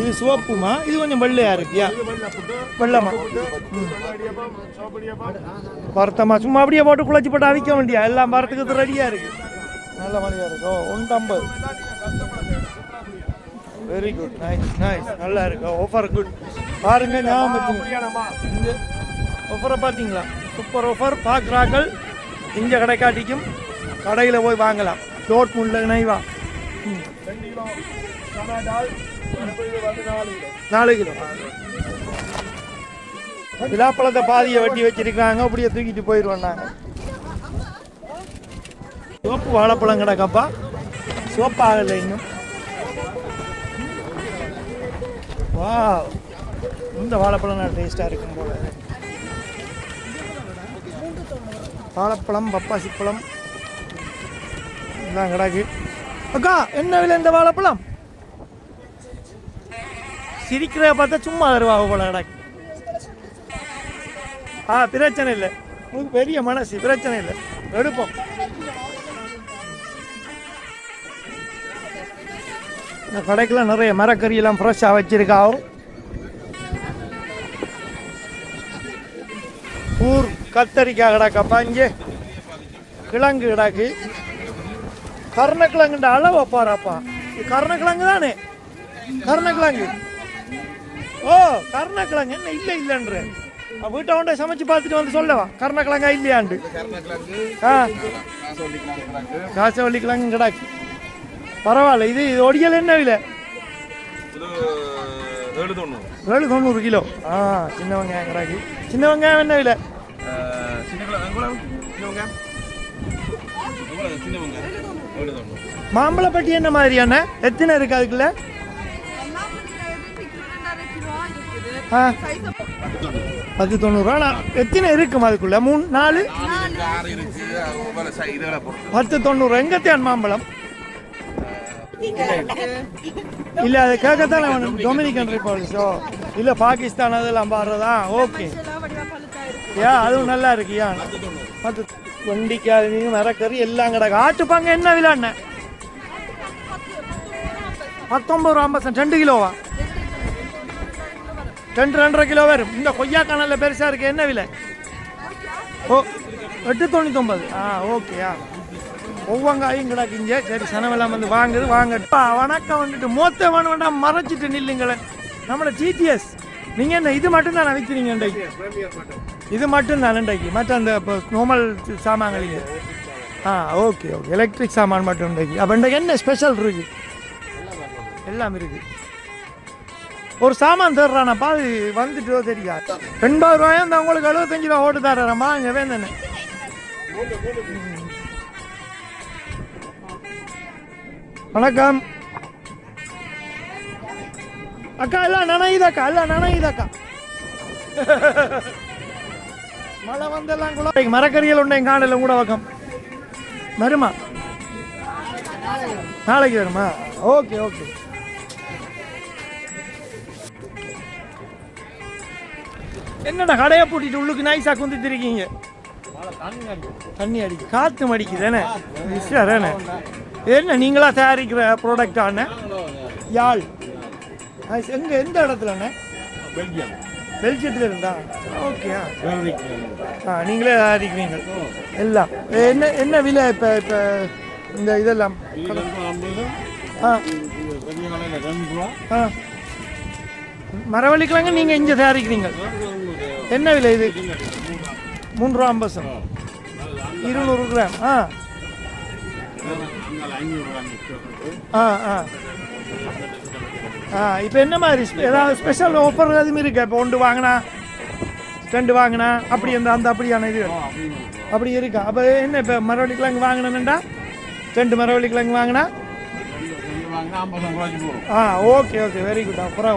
இது சிவப்புமா? இது கொஞ்சம் வெள்ளையா இருக்கியா? வெள்ளமா வறுத்தமா? சும்மா அப்படியே போட்டு குழச்சி போட்டு அவிக்க வேண்டியா? எல்லாம் வரத்துக்கு ரெடியா இருக்கு. நல்ல மாதிரியா இருக்கும். 150. வெரி குட், நைஸ் நைஸ், நல்லா இருக்கு. Offer good. பாருங்க, ஞாபகம் ஆஃபரை பார்த்தீங்களா? Super offer. பார்க்குறாக்கள் இங்கே கடைக்காட்டிக்கும் கடையில் போய் வாங்கலாம். டோட்முண்டில் நைவா 4 கிலோ. விழாப்பழத்தை பாதியை வெட்டி வச்சிருக்காங்க. அப்படியே தூக்கிட்டு போயிடுவோம் நாங்கள். சிவப்பு வாழைப்பழம் கிடக்கப்பா. சிவப்பாகலை இன்னும். வா, இந்த வாழைப்பழம் நான் டேஸ்டாக இருக்கும் போல. வாழைப்பழம், பப்பாசி பழம் எல்லாம் கிடக்கு. அக்கா, என்ன விலை இந்த வாழைப்பழம்? சிரிக்கிற பார்த்தா சும்மா தருவாங்க போல கிடக்கு. பிரச்சனை இல்லை, உங்களுக்கு பெரிய மனசு, பிரச்சனை இல்லை, எடுப்போம். இந்த கடைக்கெல்லாம் நிறைய மரக்கறியெல்லாம் ஃப்ரெஷ்ஷாக வச்சிருக்காவும். ஊர் கத்தரிக்காய் கிடக்கப்பா. இங்கே கிழங்கு கிடக்கு. கருணக்கிழங்குன்ற அளவை பாராப்பா. இது கருணக்கிழங்கு தானே? கருணக்கிழங்கு. ஓ, கருணக்கிழங்கு என்ன இல்லை இல்லைன்ற வீட்டை கொண்டு சமைச்சு பார்த்துட்டு வந்து சொல்லவா கருணக்கிழங்கா இல்லையாண்டு. காசவள்ளி கிழங்கு கிடாக்கு. பரவாயில்ல. இது ஒடியல் என்ன விலை? 790 கிலோ. சின்ன வெங்காயம் கிடாக்கு. சின்ன வெங்காயம் என்ன விலை? மாம்பழப்பட்டி என்ன மாதிரியான? எத்தனை இருக்கு அதுக்குள்ள? 1090. ஆனால் எத்தனை இருக்கும் அதுக்குள்ள? 3 4 1090. எங்கத்தான் மாம்பழம் இல்லை? அது கேட்கத்தான் டொமினிக்கன் ரிப்பப்ளிக்கோ இல்லை பாகிஸ்தான் அதெல்லாம் பாடுறதா? ஓகே. அதுவும் நல்லா இருக்குயா. 10 வண்டிக்காது. நீங்கள் மரக்கறி எல்லாம் கிடக்கு. ஆட்டுப்பாங்க என்ன விலைண்ணே? 19.50. 2 கிலோவா? 2.5 கிலோ வரும். இந்த கொய்யாக்கானல்ல பெருசா இருக்கு. என்ன விலை? ஓ, 899. ஓகேயா. ஒவ்வொங்காயும் கிடக்குங்க. சரி, சனவெல்லாம் வந்து வாங்குது. வாங்கப்பா. வணக்கம். வந்துட்டு மொத்த வேண்டாம் மறைச்சிட்டு நில்லுங்களேன். நம்மளோட ஜிடிஎஸ். நீங்கள் என்ன இது மட்டும் தான் விற்கிறீங்க இன்றைக்கு? இது மட்டும் தான் இன்றைக்கு? மற்ற அந்த இப்போ நார்மல் சாமான்களிங்க? Okay okay. எலக்ட்ரிக் சாமான் மட்டும் இன்றைக்கு. அப்போ இன்றைக்கு என்ன ஸ்பெஷல் இருக்கு? எல்லாம் இருக்குது. ஒரு சாமான் தர்றானப்பா. அது வந்துட்டு தெரியாது. 80 ரூபாயும் இந்த உங்களுக்கு 75 ரூபா ஓட்டு தர்றேம்மா. இங்கே வேந்தானே. வணக்கம் அக்கா. எல்லாம் நனையுதாக்கா, எல்லாம் நனையுதாக்கா. மழை வந்தெல்லாம் கூட மரக்கறிகள் உண்டை காணல கூட பக்கம் வருமா? நாளைக்கு வருமா? Okay okay. என்னடா கடையை பூட்டிட்டு உள்ளுக்கு நைஸா குந்திட்டு இருக்கீங்க? தண்ணி அடிக்கு காற்று மடிக்குதானே விஷயம் என்ன நீங்களா தயாரிக்கிற ப்ராடக்டான யாழ் எங்கே எந்த இடத்துலண்ணே பெல்ஜியத்தில் இருந்தா ஓகே நீங்களே தயாரிக்கிறீங்க எல்லாம் என்ன விலை இப்போ இந்த இதெல்லாம் மரவள்ளிக்கிழங்கு நீங்கள் இங்கே தயாரிக்கிறீங்க என்ன விலை இது 3 ரூபா 50 200 கிராம் இப்போ என்ன மாதிரி ஏதாவது ஸ்பெஷல் ஆஃபர் எதுவும் இருக்கா இப்போ 1 வாங்கினா 2 வாங்கினா அப்படி அந்த அப்படியான இது அப்படி இருக்கா அப்போ என்ன இப்போ மரவள்ளிக்கிழங்கு வாங்கினேன்டா 2 மரவள்ளிக்கிழங்கு வாங்கினா ஓகே வெரி குட் அப்புறம்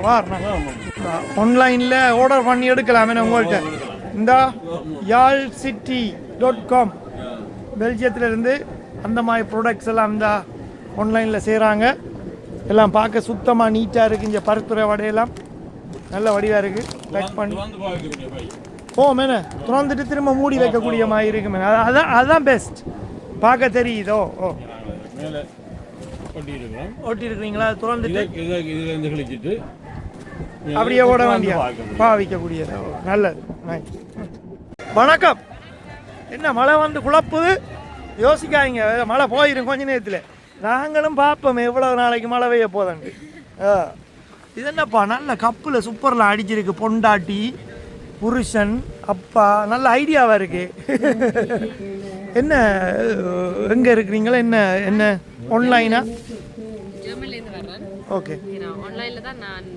ஆன்லைனில் ஆர்டர் பண்ணி எடுக்கலாமே உங்கள்கிட்ட இந்த yalcity.com பெல்ஜியத்திலிருந்து அந்த மாதிரி ப்ராடக்ட்ஸ் எல்லாம் இந்த ஆன்லைனில் செய்கிறாங்க எல்லாம் பார்க்க சுத்தமாக நீட்டாக இருக்குது இங்கே பருத்துறை வடையெல்லாம் நல்ல வடிவாக இருக்குது பேக் பண்ணி மேனே திறந்துட்டு திரும்ப மூடி வைக்கக்கூடிய மாதிரி இருக்கு மேனே அதுதான் பெஸ்ட் பார்க்க தெரியுதோ ஒட்டி இருக்கிறீங்களா திறந்துட்டு அப்படியே ஓட வேண்டிய பாவிக்கக்கூடியது நல்லது வணக்கம் என்ன மழை வந்து குழப்புது யோசிக்காதீங்க மழை போயிடும் கொஞ்ச நேரத்தில் நாங்களும் பார்ப்போம் எவ்வளோ நாளைக்கு மழை பெய்ய போதண்டு இது என்னப்பா நல்ல கப்பில் சூப்பரில் அடிச்சிருக்கு பொண்டாட்டி புருஷன் அப்பா நல்ல ஐடியாவாக இருக்கு என்ன எங்கே இருக்கிறீங்களா என்ன ஆன்லைனா ஜெர்மன்லேருந்து வர்றேன் ஓகே ஆன்லைனில் தான் நான்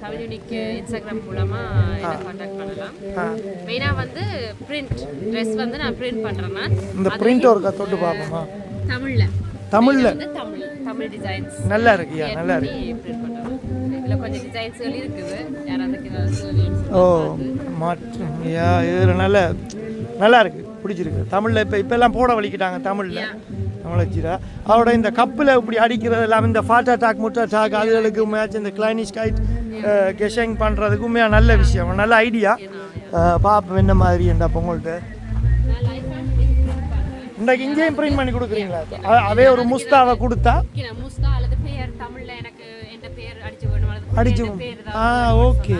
தமிழ் யூனிக் இன்ஸ்டாகிராம் மூலமாக என்ன காண்டாக்ட் பண்ணலாம் மெயினாக வந்து பிரிண்ட் ட்ரெஸ் வந்து நான் பிரிண்ட் பண்ணுறேன் நான் இந்த பிரிண்ட் ஒர்க்கை தொட்டு பார்ப்போமா தமிழில் தமிழ் டிசைன்ஸ் நல்லா இருக்குயா நல்லா இருக்கு பிரிண்ட் பண்ணுறேன் இதில் கொஞ்சம் டிசைன்ஸ்கள் இருக்குது யாராவது மாற்றம் இதில் நல்லா இருக்கு பிடிச்சிருக்கு தமிழில் இப்போ எல்லாம் போட வலிக்கிட்டாங்க தமிழில் வச்சிரா அவரோட இந்த கப்பில் இப்படி அடிக்கிறது எல்லாம் இந்த ஃபாட் அட்டாக் முட்டை அட்டாக் அதுகளுக்கு மேட்ச் இந்த கிளைனிஷ் கைட் கெஷிங் பண்ணுறதுக்கு உண்மையாக நல்ல விஷயம் நல்ல ஐடியா பார்ப்போம் என்ன மாதிரி என்ன உங்கள்கிட்ட இன்றைக்கு இங்கேயும் பிரிண்ட் பண்ணி கொடுக்குறீங்களா அதே ஒரு முஸ்தாவை கொடுத்தா அடிச்சு ஓகே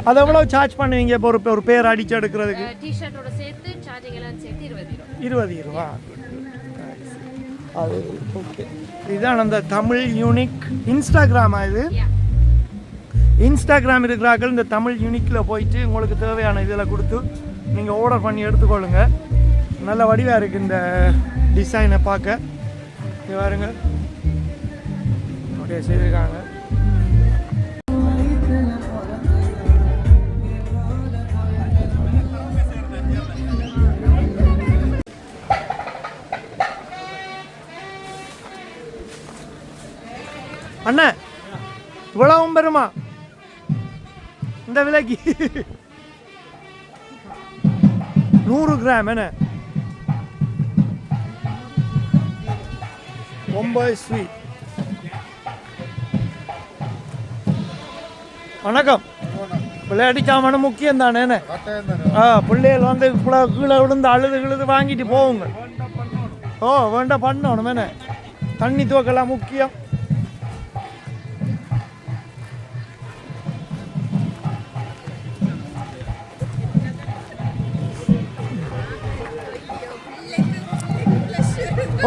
அதை எவ்வளோ சார்ஜ் பண்ணுவீங்க இப்போ ஒரு பேர் அடிச்சு எடுக்கிறதுக்கு டிஷர்ட்டோட சேர்த்து சார்ஜிங் எல்லாம் சேர்த்து 20 ரூபா அது ஓகே இதுதான் அந்த தமிழ் யூனிக் இன்ஸ்டாகிராமா இது இன்ஸ்டாகிராம் இருக்கிறார்கள் இந்த தமிழ் யூனிக்கில் போயிட்டு உங்களுக்கு தேவையான இதில் கொடுத்து நீங்கள் ஆர்டர் பண்ணி எடுத்துக்கொள்ளுங்க நல்ல வடிவாக இருக்குது இந்த டிசைனை பார்க்க இது பாருங்க அப்படியே செய்திருக்காங்க அண்ணா இவ்வளவும் பெருமா இந்த விலைக்கு 100 கிராம் என்ன ரொம்ப ஸ்வீட் வணக்கம் விளையாடி சாமான முக்கியம் தானே பிள்ளைகள் வந்து கீழே விழுந்து அழுது வாங்கிட்டு போவுங்க வேண்டாம் பண்ணணும் என்ன தண்ணி துவக்கலாம் முக்கியம்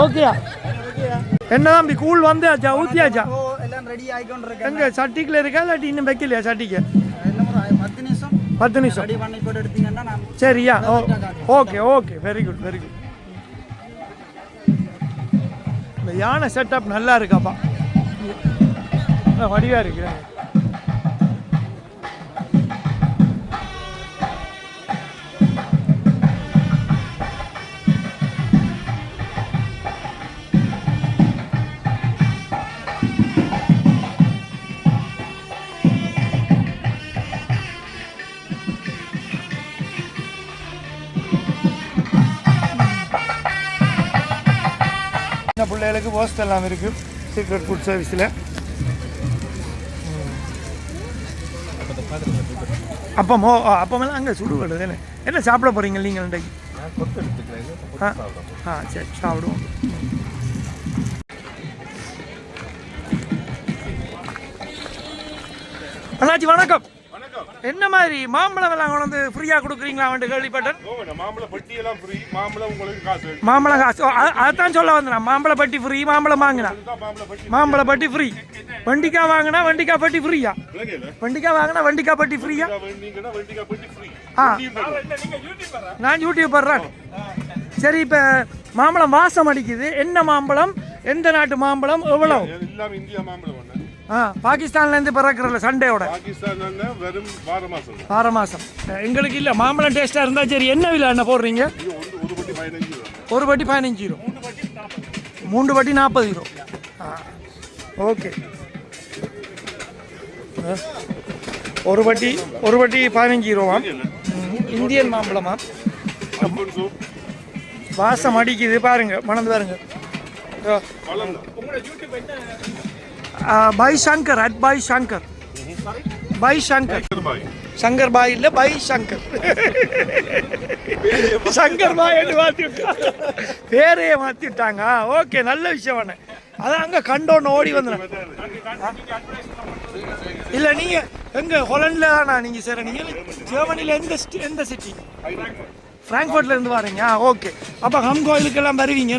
ஓகேயா என்ன தம்பி கூழ் வந்தாச்சா ஊத்தியாச்சா எல்லாம் ரெடி ஆயிக்கொண்டிருக்கு எங்க சட்டிக்குள்ள இருக்கா இல்லாட்டி இன்னும் வைக்கலையா சட்டிக்கு 10 நிமிஷம் ரெடி பண்ணி போட்டு எடுத்தீங்கன்னா நான் சரியா ஓகே வெரி குட் இந்த யானை செட்டப் நல்லா இருக்காப்பா வடிவா இருக்கு பிள்ளைகளுக்கு போஸ்ட் எல்லாம் இருக்கு சீக்ரெட் ஃபுட் சர்வீஸில் அப்பமெல்லாம் அங்கே சுடுபடுது என்ன சாப்பிட போகிறீங்க நீங்கள் இன்றைக்கு? நான் கொத்து எடுத்துக்கிறேன். சரி சாப்பிடுவோம். அண்ணாச்சி வணக்கம். என்ன மாதிரி மாம்பழம் எல்லாம் கொண்டு வந்து ஃப்ரீயாக கொடுக்குறீங்களா அவன்ட்டு கேள்விப்பட்டேன். மாம்பழ பட்டி எல்லாம் ஃப்ரீ, மாம்பழம் உங்களுக்கு காசு. மாம்பழம் காசு அதான் சொல்ல வந்தேன். மாம்பழ பட்டி ஃப்ரீ, மாம்பழம் வாங்கினா மாம்பழ பட்டி ஃப்ரீ, வண்டிக்காய் வாங்கினா வண்டிக்காய் பட்டி ஃப்ரீயா? வண்டிக்காய் வாங்கினா வண்டிக்காய் பட்டி ஃப்ரீயா? நான் யூடியூப் வர்றேன். சரி, இப்போ மாம்பழம் வாசம் அடிக்குது. என்ன மாம்பழம், எந்த நாட்டு மாம்பழம், எவ்வளோ? எல்லாம் இந்தியா மாம்பழம். பாகிஸ்தான்லேருந்து பிறக்கிறல சண்டேயோட பாகிஸ்தான் வெறும் 6 மாசம். 6 மாதம். எங்களுக்கு இல்லை, மாம்பழம் டேஸ்ட்டாக இருந்தால் சரி. என்ன விலை என்ன போடுறீங்க? ஒரு பட்டி 15 ரூபா. ஒரு பட்டி 15 ரூபா, 3 பட்டி 40 ரூபா. ஓகே. ஒரு பட்டி 15 ரூபா. இந்தியன் மாம்பழமா? வாசம் அடிக்குது பாருங்க, மணந்து பாருங்க. பாய் சங்கர், அட் பாய் சங்கர், பாய் சங்கர், சங்கர் பாய் இல்லை, பாய் சங்கர். சங்கர் பாய் மாற்றி விட்டாங்க, பேரையே மாற்றி விட்டாங்க. ஓகே, நல்ல விஷயம். வேணே அதான் அங்கே கண்டோன்னு ஓடி வந்துடுறேன். இல்லை, நீங்கள் எங்கே ஹொலண்டில் தானா நீங்கள்? சரி, நீங்கள் ஜெர்மனியில் எந்த சிட்டி? ஃப்ராங்க்ஃபர்ட்ல இருந்து வரீங்க. ஓகே, அப்போ ஹம் கோயிலுக்கெல்லாம் வருவீங்க.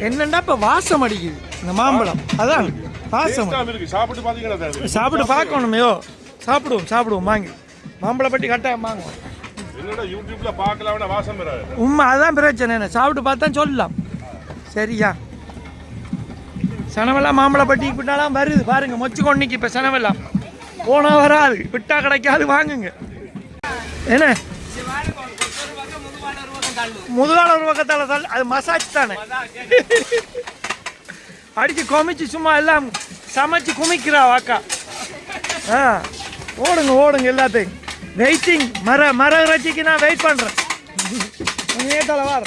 என்னன்னா இப்போ வாசம் அடிக்குது இந்த மாம்பழம், அதான் வாசம். சாப்பிட்டு பார்க்கணுமையோ? சாப்பிடுவோம் வாங்கி. மாம்பழ பட்டி கட்டாயம் வாங்குவோம். உண்மை, அதான் பிரச்சனை. என்ன சாப்பிட்டு பார்த்தா சொல்லலாம். சரியா? சனவெல்லாம் மாம்பழ பட்டி பின்னாலாம் வருது பாருங்க. மொச்சு கொண்டிக்கு இப்போ சனவெல்லாம் போனால் வராது, விட்டா கிடைக்காது. வாங்குங்க. என்ன முதுகால ஒரு பக்கத்தால் தள்ளு, அது மசாஜ் தானே. அடித்து கொமிச்சு சும்மா எல்லாம் சமைச்சு குமிக்கிறா வாக்கா. ஓடுங்க எல்லாத்தையும். வெயிட்டிங். மர இறைச்சிக்கு நான் வெயிட் பண்ணுறேன். ஏத்தால வார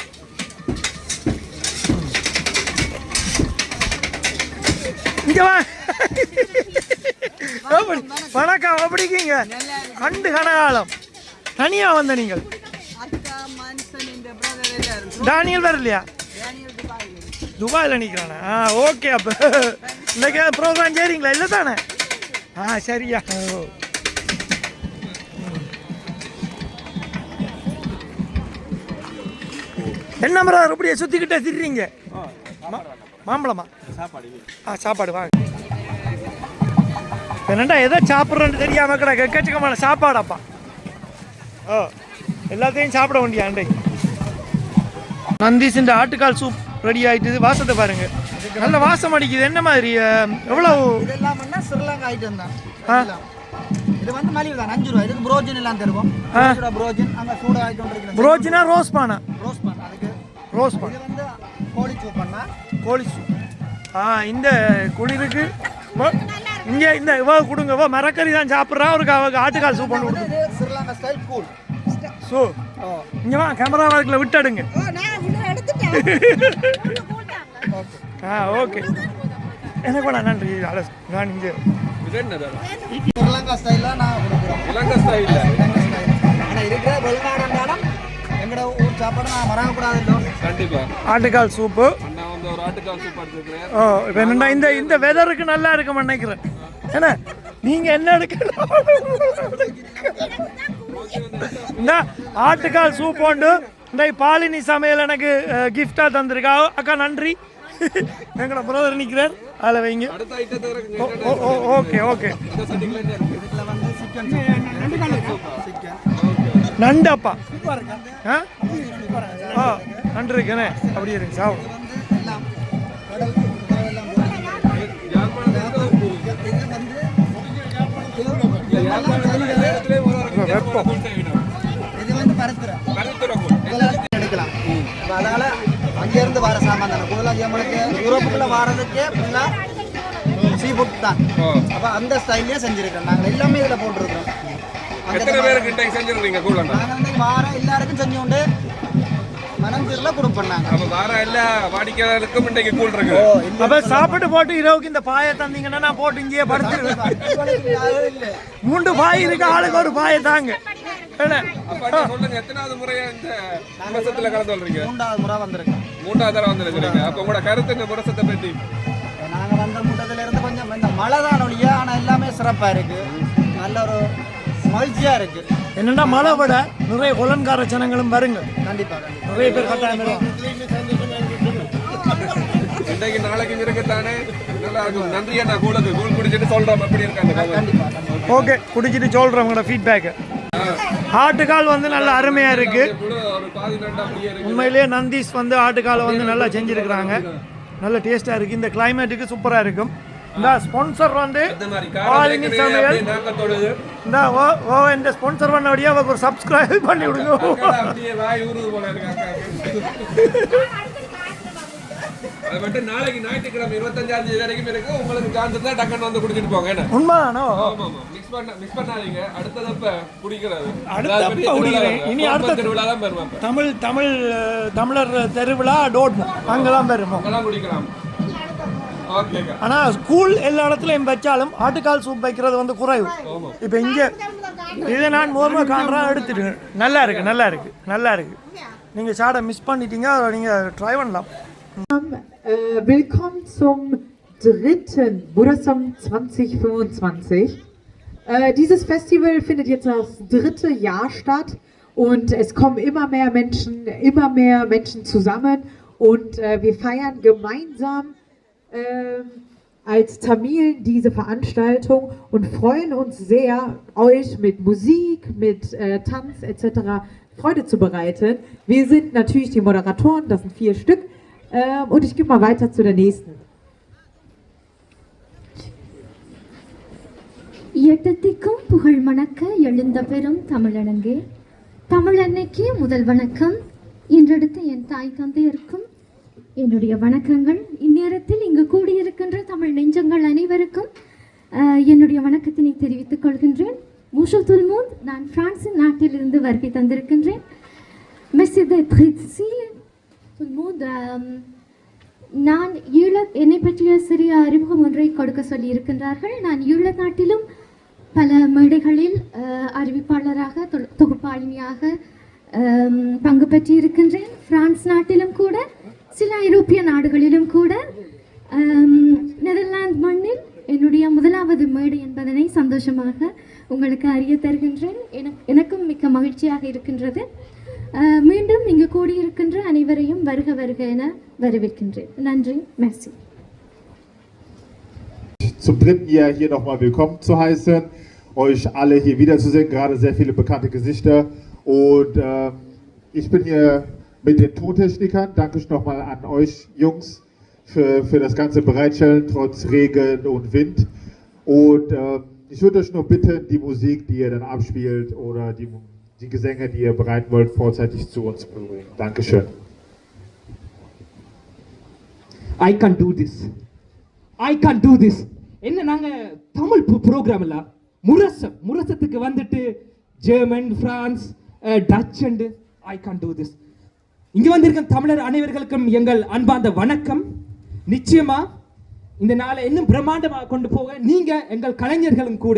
இங்கே வா. வணக்கம், எப்படிக்கீங்க? கண்டு கனகாலம் தனியா வந்த நீங்கள்? டானியல் வரலையா? துபாயில் நிற்கிறானா? ஓகே. அப்போ இன்னைக்கு ப்ரோக்ராம் செய்றீங்களா? இல்லை தானே? சரியா. என்ன மரம் அப்படியே சுற்றிக்கிட்டே திடுறீங்க? மாம்பழமா? சாப்பாடு வாங்க. என்னண்டா எதை சாப்பிட்றேன்னு தெரியாமல் கிடக்கு. எக்கச்சக்கமான சாப்பாடாப்பா. எல்லாத்தையும் சாப்பிட வேண்டிய அண்டை. நந்தீஸ் ஆட்டுக்கால் சூப் ரெடி ஆயிட்டுது. வாசத்தை பாருங்க, நல்ல வாசம் அடிக்குது. என்ன மாதிரி, எவ்வளவு? இதெல்லாம் பண்ணா ஸ்ரீலங்கா ஐட்டம் தான். இது வந்து மலிவு தான், 5 ரூபா. இதுக்கு புரோஜன் எல்லாம் தருவோம். புரோஜன் அங்க சூட ஐட்டம் இருக்கு. புரோஜனா ரோஸ் பானா? ரோஸ் பான். அதுக்கு ரோஸ் பான். இது வந்து கோழி சூப் பண்ணா. கோழி சூப். இந்த குளிருக்கு இங்கே இந்த கொடுங்க. மரக்கறி தான் சாப்பிட்றான். அவருக்கு ஆட்டுக்கால் சூப் பண்ணி கொடுங்க. ஸ்ரீலங்கா ஸ்டைல் கூல் ஸோ இங்கே வா, கேமரா ஒர்க்கில் விட்டுடுங்க. ஓகே, எனக்கு வேணா, நன்றி. நான் இங்கே ஸ்ரீலங்கா ஸ்டைலில் நான் கொடுக்குறோம். இலங்கை ஸ்டைலில் ஆனால் இருக்கிற வெளிநாடு எங்களோட ஊர் சாப்பாடு நான் மறக்கக்கூடாது. இல்லை கண்டிப்பாக ஆட்டுக்கால் சூப்பு. நான் வந்து ஒரு ஆட்டுக்கால் சூப் எடுத்துக்கிறேன். இப்போ என்னடா இந்த வெதருக்கு நல்லா இருக்குமா நினைக்கிறேன். ஏன்னா நீங்கள் என்ன எடுக்கணும்? இந்த ஆட்டுக்கால் சூப் உண்டு. இந்த பாலினி சமையல் எனக்கு கிஃப்டாக தந்திருக்கா. அக்கா நன்றி. எங்களோட பிரதர் நிற்கிறார், அதில் வைங்க. Okay okay. நண்டப்பா நண்டு இருக்குண்ணே. அப்படி இருக்கு சாப்பிடும். வெப்பம். இது வந்து எடுக்கலாம். அதனால அங்கேருந்து வர சாமான் தானே கூடுதலாக நம்மளுக்கு யூரோப்புக்குள்ள வரதுக்கே ஃபுல்லாக சீ ஃபுட் தான். அப்போ அந்த ஸ்டைல்லே செஞ்சுருக்கோம். நாங்கள் எல்லாமே இதில் போட்டுருக்கோம். எத்தனை பேருக்கு செஞ்சுருக்கீங்க? நாங்கள் வந்து வாரம் எல்லாருக்கும் செஞ்சு உண்டு. மனம் தீரல கொடுப்பண்ணாங்க. அப்ப வேற எல்லா வாடிக்கையாளருக்கும் இன்றைக்கு கூழ் இருக்கு. அப்ப சாப்பிட்டு போட்டு இரவுக்கு இந்த பாயை தந்தீங்கன்னா நான் போட்டு இங்கேயே படுத்துருவேன். 3 பாய் இருக்கு, ஆளுக்கு ஒரு பாயை தாங்க. அப்ப சொல்லுங்க, எத்தனாவது முறையா இந்த முரசத்துல கலந்து கொள்றீங்க? 3வது முறை வந்திருக்கேன். 3வது தடவை வந்திருக்கீங்க. அப்ப உங்களோட கருத்து இந்த முரசத்தை பற்றி? நாங்க வந்த கூட்டத்துல இருந்து கொஞ்சம் இந்த மழை தான் ஒழிய, ஆனா எல்லாமே சிறப்பா இருக்கு, நல்ல ஒரு மகிழ்ச்சியா இருக்கு. என்னன்னா மழை விட நிறைய கொலன்கார ஜனங்களும் வருங்க. கண்டிப்பா கண்டிப்பா நிறைய பேர் கட்டாயம் வருவாங்க. இன்றைக்கு நாளைக்கு இருக்குத்தானே, நல்லா இருக்கும். நன்றியா, நான் கூழ் குடிச்சிட்டு சொல்றேன் எப்படி இருக்காங்க. ஓகே, குடிச்சிட்டு சொல்றேன் உங்களோட ஃபீட்பேக்கு. ஆட்டுக்கால் வந்து நல்ல அருமையா இருக்கு. ஒரு பாதி நண்டா அப்படியே இருக்கு. உண்மையிலேயே நந்தீஸ் வந்து ஆட்டுக்காலை வந்து நல்லா செஞ்சிருக்கிறாங்க. நல்ல டேஸ்டா இருக்கு. இந்த கிளைமேட்டுக்கு சூப்பரா இருக்கும். இந்த ஸ்பான்சர் வந்து பாலினி சமையல். இந்த இந்த ஸ்பான்சர் பண்ணபடியா அவருக்கு ஒரு சப்ஸ்கிரைப் பண்ணி விடுங்க. அப்படியே வாய் ஊறுது போல இருக்காங்க. அது மட்டும் நாளைக்கு ஞாயிற்றுக்கிழமை 25ஆம் தேதி வரைக்கும் இருக்கு. உங்களுக்கு சான்ஸ் தான் டக்குன்னு வந்து குடிச்சிட்டு போங்க. என்ன உண்மைதானோ? மிஸ் பண்ணாதீங்க. அடுத்ததப்ப குடிக்கிறது. இனி அடுத்த திருவிழா தான் பெறுவாங்க. தமிழர் திருவிழா டோட்மோ அங்கெல்லாம் பெறுவோம். அங்கெல்லாம் குடிக்கலாம். ஆனா ஸ்கூல் எல்லா இடத்துலயும் வச்சாலும் ஆட்டுக்கால் சூப் வைக்கிறது வந்து குறைவு. இப்ப இங்க இதை நான் மூலமா காண்றேன், எடுத்துட்டு நல்லா இருக்கு. நீங்க சாடை மிஸ் பண்ணிட்டீங்க, நீங்க ட்ரை பண்ணலாம். Willkommen zum 3. Murasam 2025. Dieses Festival findet jetzt das 3. Jahr statt und es kommen immer mehr Menschen zusammen und wir feiern gemeinsam als Tamilen diese Veranstaltung und freuen uns sehr, euch mit Musik, mit Tanz etc. Freude zu bereiten. Wir sind natürlich die Moderatoren, das sind 4 Stück. Und ich gehe mal weiter zu der nächsten. எட்டத்திற்கும் புகழ் மணக்க எழுந்த பெரும் தமிழனங்கே, தமிழன்னைக்கு முதல் வணக்கம். இன்றெடுத்த என் தாய் தந்தையருக்கும் என்னுடைய வணக்கங்கள். இந்நேரத்தில் இங்கு கூடியிருக்கின்ற தமிழ் நெஞ்சங்கள் அனைவருக்கும் என்னுடைய வணக்கத்தினை தெரிவித்துக் கொள்கின்றேன். மூஷோ துல்மூத், நான் பிரான்சின் நாட்டிலிருந்து வருகை தந்திருக்கின்றேன். நான் என்னை பற்றிய சிறிய அறிமுகம் ஒன்றை கொடுக்க சொல்லி இருக்கின்றார்கள். நான் ஈழ நாட்டிலும் பல மேடைகளில் அறிவிப்பாளராக தொகுப்பாளினியாக பங்கு பெற்றிருக்கின்றேன். பிரான்ஸ் நாட்டிலும் கூட, சில ஐரோப்பிய நாடுகளிலும் கூட, நெதர்லாந்து மண்ணில் என்னுடைய முதலாவது மேடை என்பதனை சந்தோஷமாக உங்களுக்கு அறிய தருகின்றேன். எனக்கும் மிக்க மகிழ்ச்சியாக இருக்கின்றது. மீண்டும் இங்கு கூடியிருக்கின்ற அனைவரையும் வருக வருக என வரவேற்கின்றேன். நன்றி. Mercy. Zum 3. Jahr hier nochmal willkommen zu heißen, euch alle hier wiederzusehen, gerade sehr viele bekannte Gesichter. Und ich bin hier mit den Tontechnikern. Danke nochmal an euch Jungs für das ganze Bereitstellen, trotz Regen und Wind. Und ich würde euch nur bitten, die Musik, die ihr dann abspielt oder die Gesänge, die ihr bereiten wollt, vorzeitig zu uns zu bringen. Dankeschön. I can do this. என்ன நாங்க Tamil program இல்ல, முரசத்துக்கு வந்துட்டு German, France, touch and I can do this. இங்க வந்திருக்கும் தமிழர் அனைவர்களுக்கும் எங்கள் அன்பார்ந்த வணக்கம். நிச்சயமா இந்த நாளை இன்னும் பிரம்மாண்டமாக கொண்டு போக நீங்க எங்கள் கலைஞர்களும் கூட,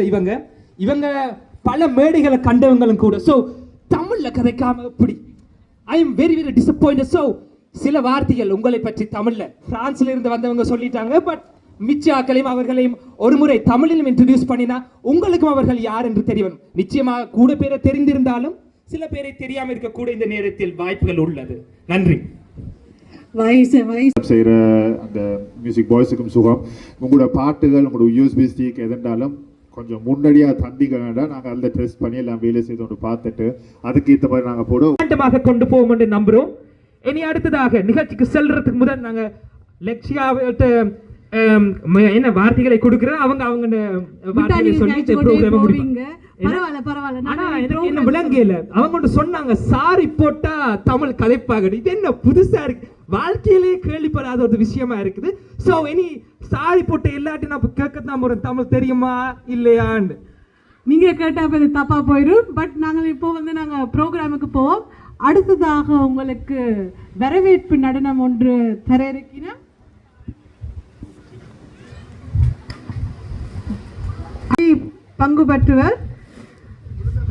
இவங்க பல மேடைகளை கண்டவங்களும் கூட. ஸோ தமிழ்ல கதைக்காம எப்படி? I am very very disappointed. So சில வார்த்தைகள் உங்களை பற்றி தமிழ்ல பிரான்ஸ்ல இருந்து வந்தவங்க சொல்லிட்டாங்க. பட் மிச்ச ஆக்களையும் அவர்களையும் ஒரு முறை தமிழிலும் இன்ட்ரடியூஸ் பண்ணினா உங்களுக்கும் அவர்கள் யார் என்று தெரியும். நிச்சயமாக கூட பேரை தெரிந்திருந்தாலும் சில பேரை தெரியாம இருக்க கூட இந்த நேரத்தில் வாய்ப்புகள் உள்ளது. நன்றி. செய்கிற அந்த மியூசிக் பாய்ஸுக்கும் சுகம். உங்களோட பாட்டுகள், உங்களோட யூஎஸ்பி ஸ்டிக் எதுனாலும் கொஞ்சம் முன்னாடியாக தந்திக்கணும்னா நாங்கள் அதில் டெஸ்ட் பண்ணி எல்லாம் வேலை செய்து ஒன்று பார்த்துட்டு அதுக்கு ஏற்ற மாதிரி நாங்கள் போடுவோம். கொண்டு போவோம் என்று நம்புகிறோம். இனி அடுத்ததாக நிகழ்ச்சிக்கு செல்றதுக்கு முதல் நாங்கள் லெக்ஷியாவிட்ட என்ன வார்த்தைகளை கொடுக்குறோம், அவங்க வார்த்தைகளை சொல்லி ப்ரோக்ராம் முடிப்பாங்க. ஆனா எனக்கு என்ன விளங்கல, அவங்க சொன்னாங்க சாரி போட்டா தமிழ் கலைப்பாக. இது என்ன புதுசா இருக்கு, வாழ்க்கையிலே கேள்விப்படாத ஒரு விஷயமா இருக்குது. சோ இனி சாரி போட்ட எல்லாத்தையும் நான் கேட்கத்தான் போறேன், தமிழ் தெரியுமா இல்லையான்னு. நீங்க கேட்டா தப்பா போயிடும். பட் நாங்கள் இப்போ நாங்க ப்ரோக்ராமுக்கு போவோம். அடுத்ததாக உங்களுக்கு வரவேற்பு நடனம் ஒன்று தர இருக்கிறேன். பங்கு பெற்றவர்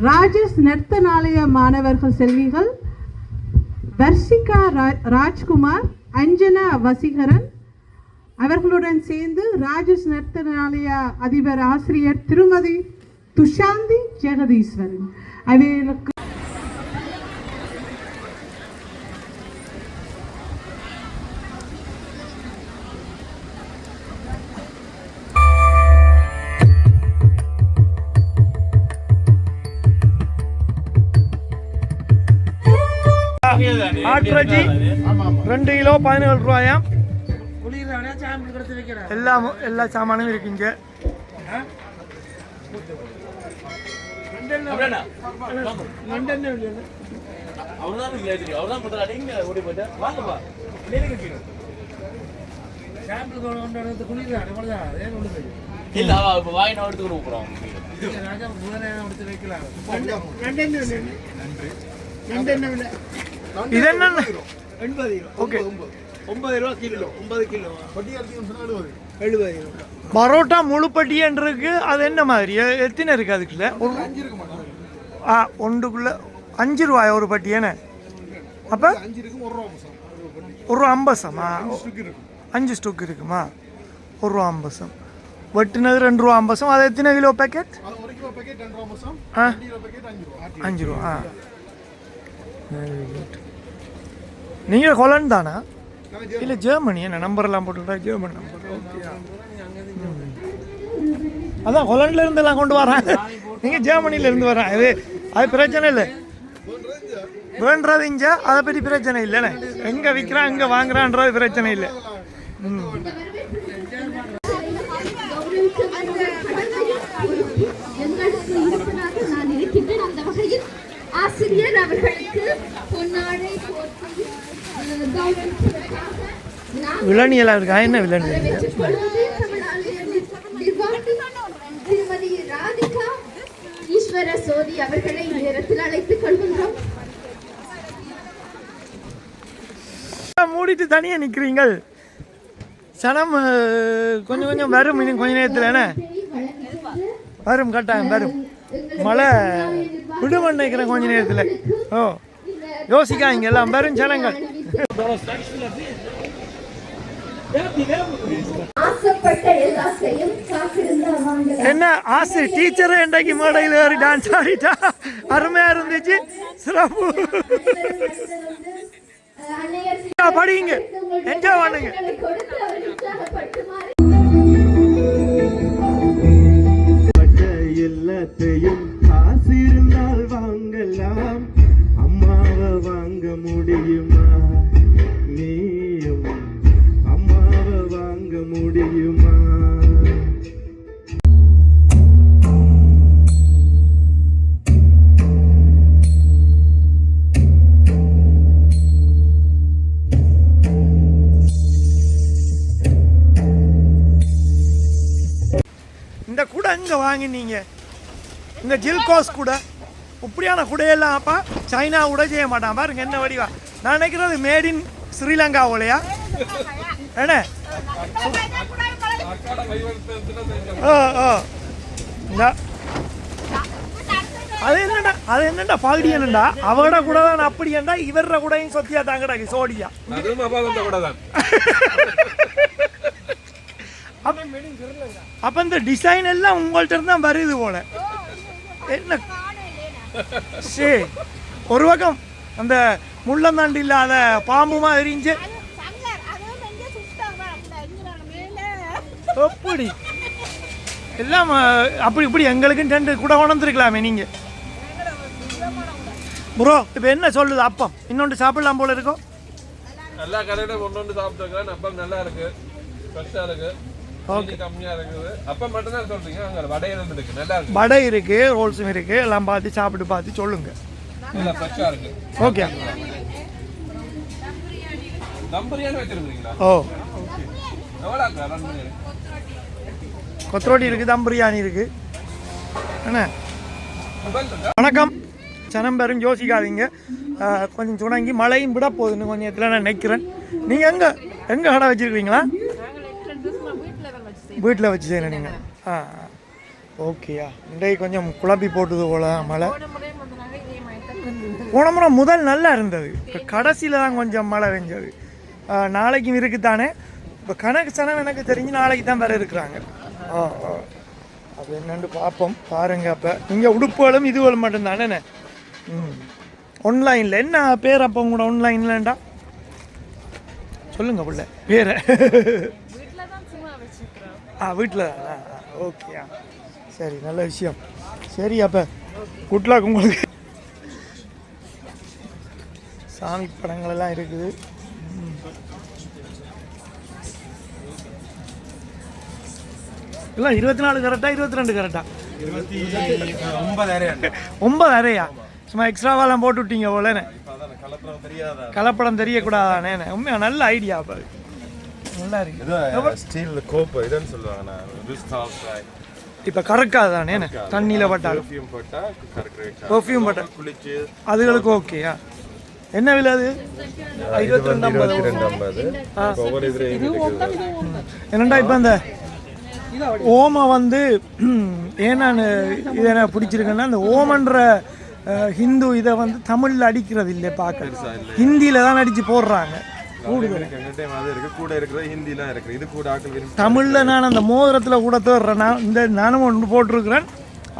ராஜஸ் நர்த்தனாலய மாணவர்கள் செல்விகள் வர்ஷிகா ராஜ்குமார், அஞ்சனா வசீகரன், அவர்களுடன் சேர்ந்து ராஜஸ் நர்த்தனாலய அதிபர் ஆசிரியர் திருமதி துஷாந்தி ஜெகதீஸ்வரன். அவர்களுக்கு ஆட்ரஜி 2 கிலோ 17 ரூபாயாம். எல்லா சாமானும் இருக்குங்க. இது என்ன? 80 ஓகே, 9 ரூபா கிலோ, 9 கிலோ பட்டி அரிசி 70. பரோட்டா முழுப்பட்டி என்று இருக்கு. அது என்ன மாதிரி எத்தனை இருக்கு அதுக்குள்ள? 5 இருக்கு மாட்டா. ஒன்றுக்குள்ள 5 ரூபாய் ஒரு பட்டி என்ன? அப்ப 5 இருக்கு, 1 ரூபா 50. 5 ஸ்டூக் இருக்குமா? 1 ரூபா 50. வெட்டினது 2 ரூபா 50. அது எத்தனை கிலோ பேக்கெட்? 1 கிலோ பேக்கெட் 2 ரூபா 50. 2 கிலோ பேக்கெட் 5 ரூபா. நீங்கள் ஹொலண்ட் தானா இல்லை ஜெர்மனி? என்ன நம்பர்லாம் போட்டுக்கிட்டா ஜெர்மன் நம்பர். அதான் ஹொலண்டில் இருந்து எல்லாம் கொண்டு வராங்க. நீங்கள் ஜெர்மனியில இருந்து வராங்க. அது பிரச்சனை இல்லை, வேண்டது இங்க அதை பற்றி பிரச்சனை இல்லைண்ணே. எங்கே விற்கிறான் எங்கே வாங்குறான்றது பிரச்சனை இல்லை. ஆசிரியர் அவர்களுக்கு பொன்னாடை விலனியெல்லாம் இருக்கா? என்ன விலனியல்? திருமதி ராதிகா ஈஸ்வர சோதி அவர்களை நேரத்தில் அழைத்துக் கொள்கின்றோம். மூடிட்டு தனியா நிக்கிறீங்கள். சனம் கொஞ்சம் கொஞ்சம் வரும், இன்னும் கொஞ்ச நேரத்தில் என்ன வரும், கட்டாயம் வரும். மழை விடுமன் நினைக்கிறேன் கொஞ்ச நேரத்தில். ஓ யோசிக்காங்க எல்லாம் வரும் ஜனங்கள். என்ன ஆசை டீச்சர் இன்றைக்கு மேடையில் ஏறி டான்ஸ் ஆடிட்டா அருமையா இருந்துச்சு. சிறப்பு. படிங்க, என்ஜாய் பண்ணுங்க. எல்லாத்தையும் காசு இருந்தால் வாங்கலாம், அம்மாவை வாங்க முடியுமா? நீயும் அம்மாவை வாங்க முடியுமா? இந்த கூடை எங்கே வாங்கினீங்க? இந்த ஜில்கோஸ் கூட இப்படியான கூடையெல்லாம் அப்பா சைனா கூட செய்ய மாட்டான். பாருங்க என்ன வடிவா. நான் நினைக்கிறது மேட் இன் ஸ்ரீலங்காவோலையா என்ன? அது என்னடா பாடி என்னண்டா அவட கூட தான் அப்படி ஏண்டா இவர கூடையும் சொத்தியா தாங்கடா சோடியா. அப்ப இந்த டிசைன் எல்லாம் உங்கள்கிட்ட இருந்தா வருது போல. என்ன சரி, ஒரு பக்கம் அந்த முள்ளந்தாண்டி இல்லாத பாம்பு மாதிரி எப்படி எல்லாம் அப்படி இப்படி எங்களுக்கும் டென்ட் கூட உணர்ந்துருக்கலாமே நீங்க ப்ரோ. இப்ப என்ன சொல்லுது அப்பம்? இன்னொன்று சாப்பிடலாம் போல இருக்கும். எல்லா கடையிலும் ஒன்று சாப்பிட்டுருக்கேன். அப்பம் நல்லா இருக்கு, ஃப்ரெஷ்ஷாக இருக்கு, கம்மியா இருக்குது. அப்பம் மட்டும் தான் சொல்றீங்க. அங்க வடை இருக்கு, நல்லா இருக்கு. வடை இருக்கு, ரோல்ஸும் இருக்கு. எல்லாம் பார்த்து சாப்பிட்டு பார்த்து சொல்லுங்க. நல்லா ஃப்ரெஷ்ஷா இருக்கு. ஓகே. தம் பிரியாணி வச்சிருக்கீங்களா? ஓ கொத்ரோட்டி இருக்கு, தம் பிரியாணி இருக்கு. என்ன வணக்கம். சனம் பேரும் யோசிக்காதீங்க. கொஞ்சம் சுணங்கி மழையும் விட போகுதுன்னு கொஞ்சம் இடத்துல நான் நினைக்கிறேன். நீங்கள் எங்கே கடை வச்சுருக்கீங்களா? வீட்டில் வச்சு செய்யணும் நீங்கள். ஓகேயா. இன்றைக்கு கொஞ்சம் குழப்பி போட்டுது போல மழை. போன முறை முதல் நல்லா இருந்தது, இப்போ கடைசியில் தான் கொஞ்சம் மழை பெஞ்சது. நாளைக்கும் இருக்குத்தானே. இப்போ கணக்கு சனம் எனக்கு தெரிஞ்சு நாளைக்கு தான் வேறு இருக்கிறாங்க. அது என்னென்னு பார்ப்போம். பாருங்கள். அப்போ நீங்கள் உடுப்புகளும் இதுகளும் மட்டும்தானே? ஆன்லைனில் என்ன பேர் அப்போ கூட ஆன்லைன்லண்டா சொல்லுங்கள் பிள்ளை பேரை. வீட்டில் தானா? ஓகேயா, சரி, நல்ல விஷயம். சரி, அப்போ குட்லாக் உங்களுக்கு. சாமி படங்கள் எல்லாம் இருக்குது. இல்லை 24 கரெக்டா 22 கரெக்டா? 9 அறையா? சும்மா எக்ஸ்ட்ராவெல்லாம் போட்டு விட்டீங்க போலண்ணே. கலப்படம் தெரியக்கூடாதானே? உண்மையா நல்ல ஐடியா. அப்போ நல்லா இருக்கு. இப்போ கறக்காதானே தண்ணியில் பட்டால்? பர்ஃப்யூம் போட்டால் அதுகளுக்கு ஓகேயா? என்ன விலை அது? 22.50. என்னண்டா இப்போ அந்த ஓமை வந்து ஏன் நான் இதை என்ன பிடிச்சிருக்கேன்னா, அந்த ஓமன்ற ஹிந்து இதை வந்து தமிழில் அடிக்கிறது இல்லை, பார்க்க ஹிந்தியில் தான் அடித்து போடுறாங்க. தமிழில் நான் அந்த மோதிரத்தில் கூட தேடுறேன். நான் இந்த நானும் ஒன்று போட்டிருக்கிறேன்,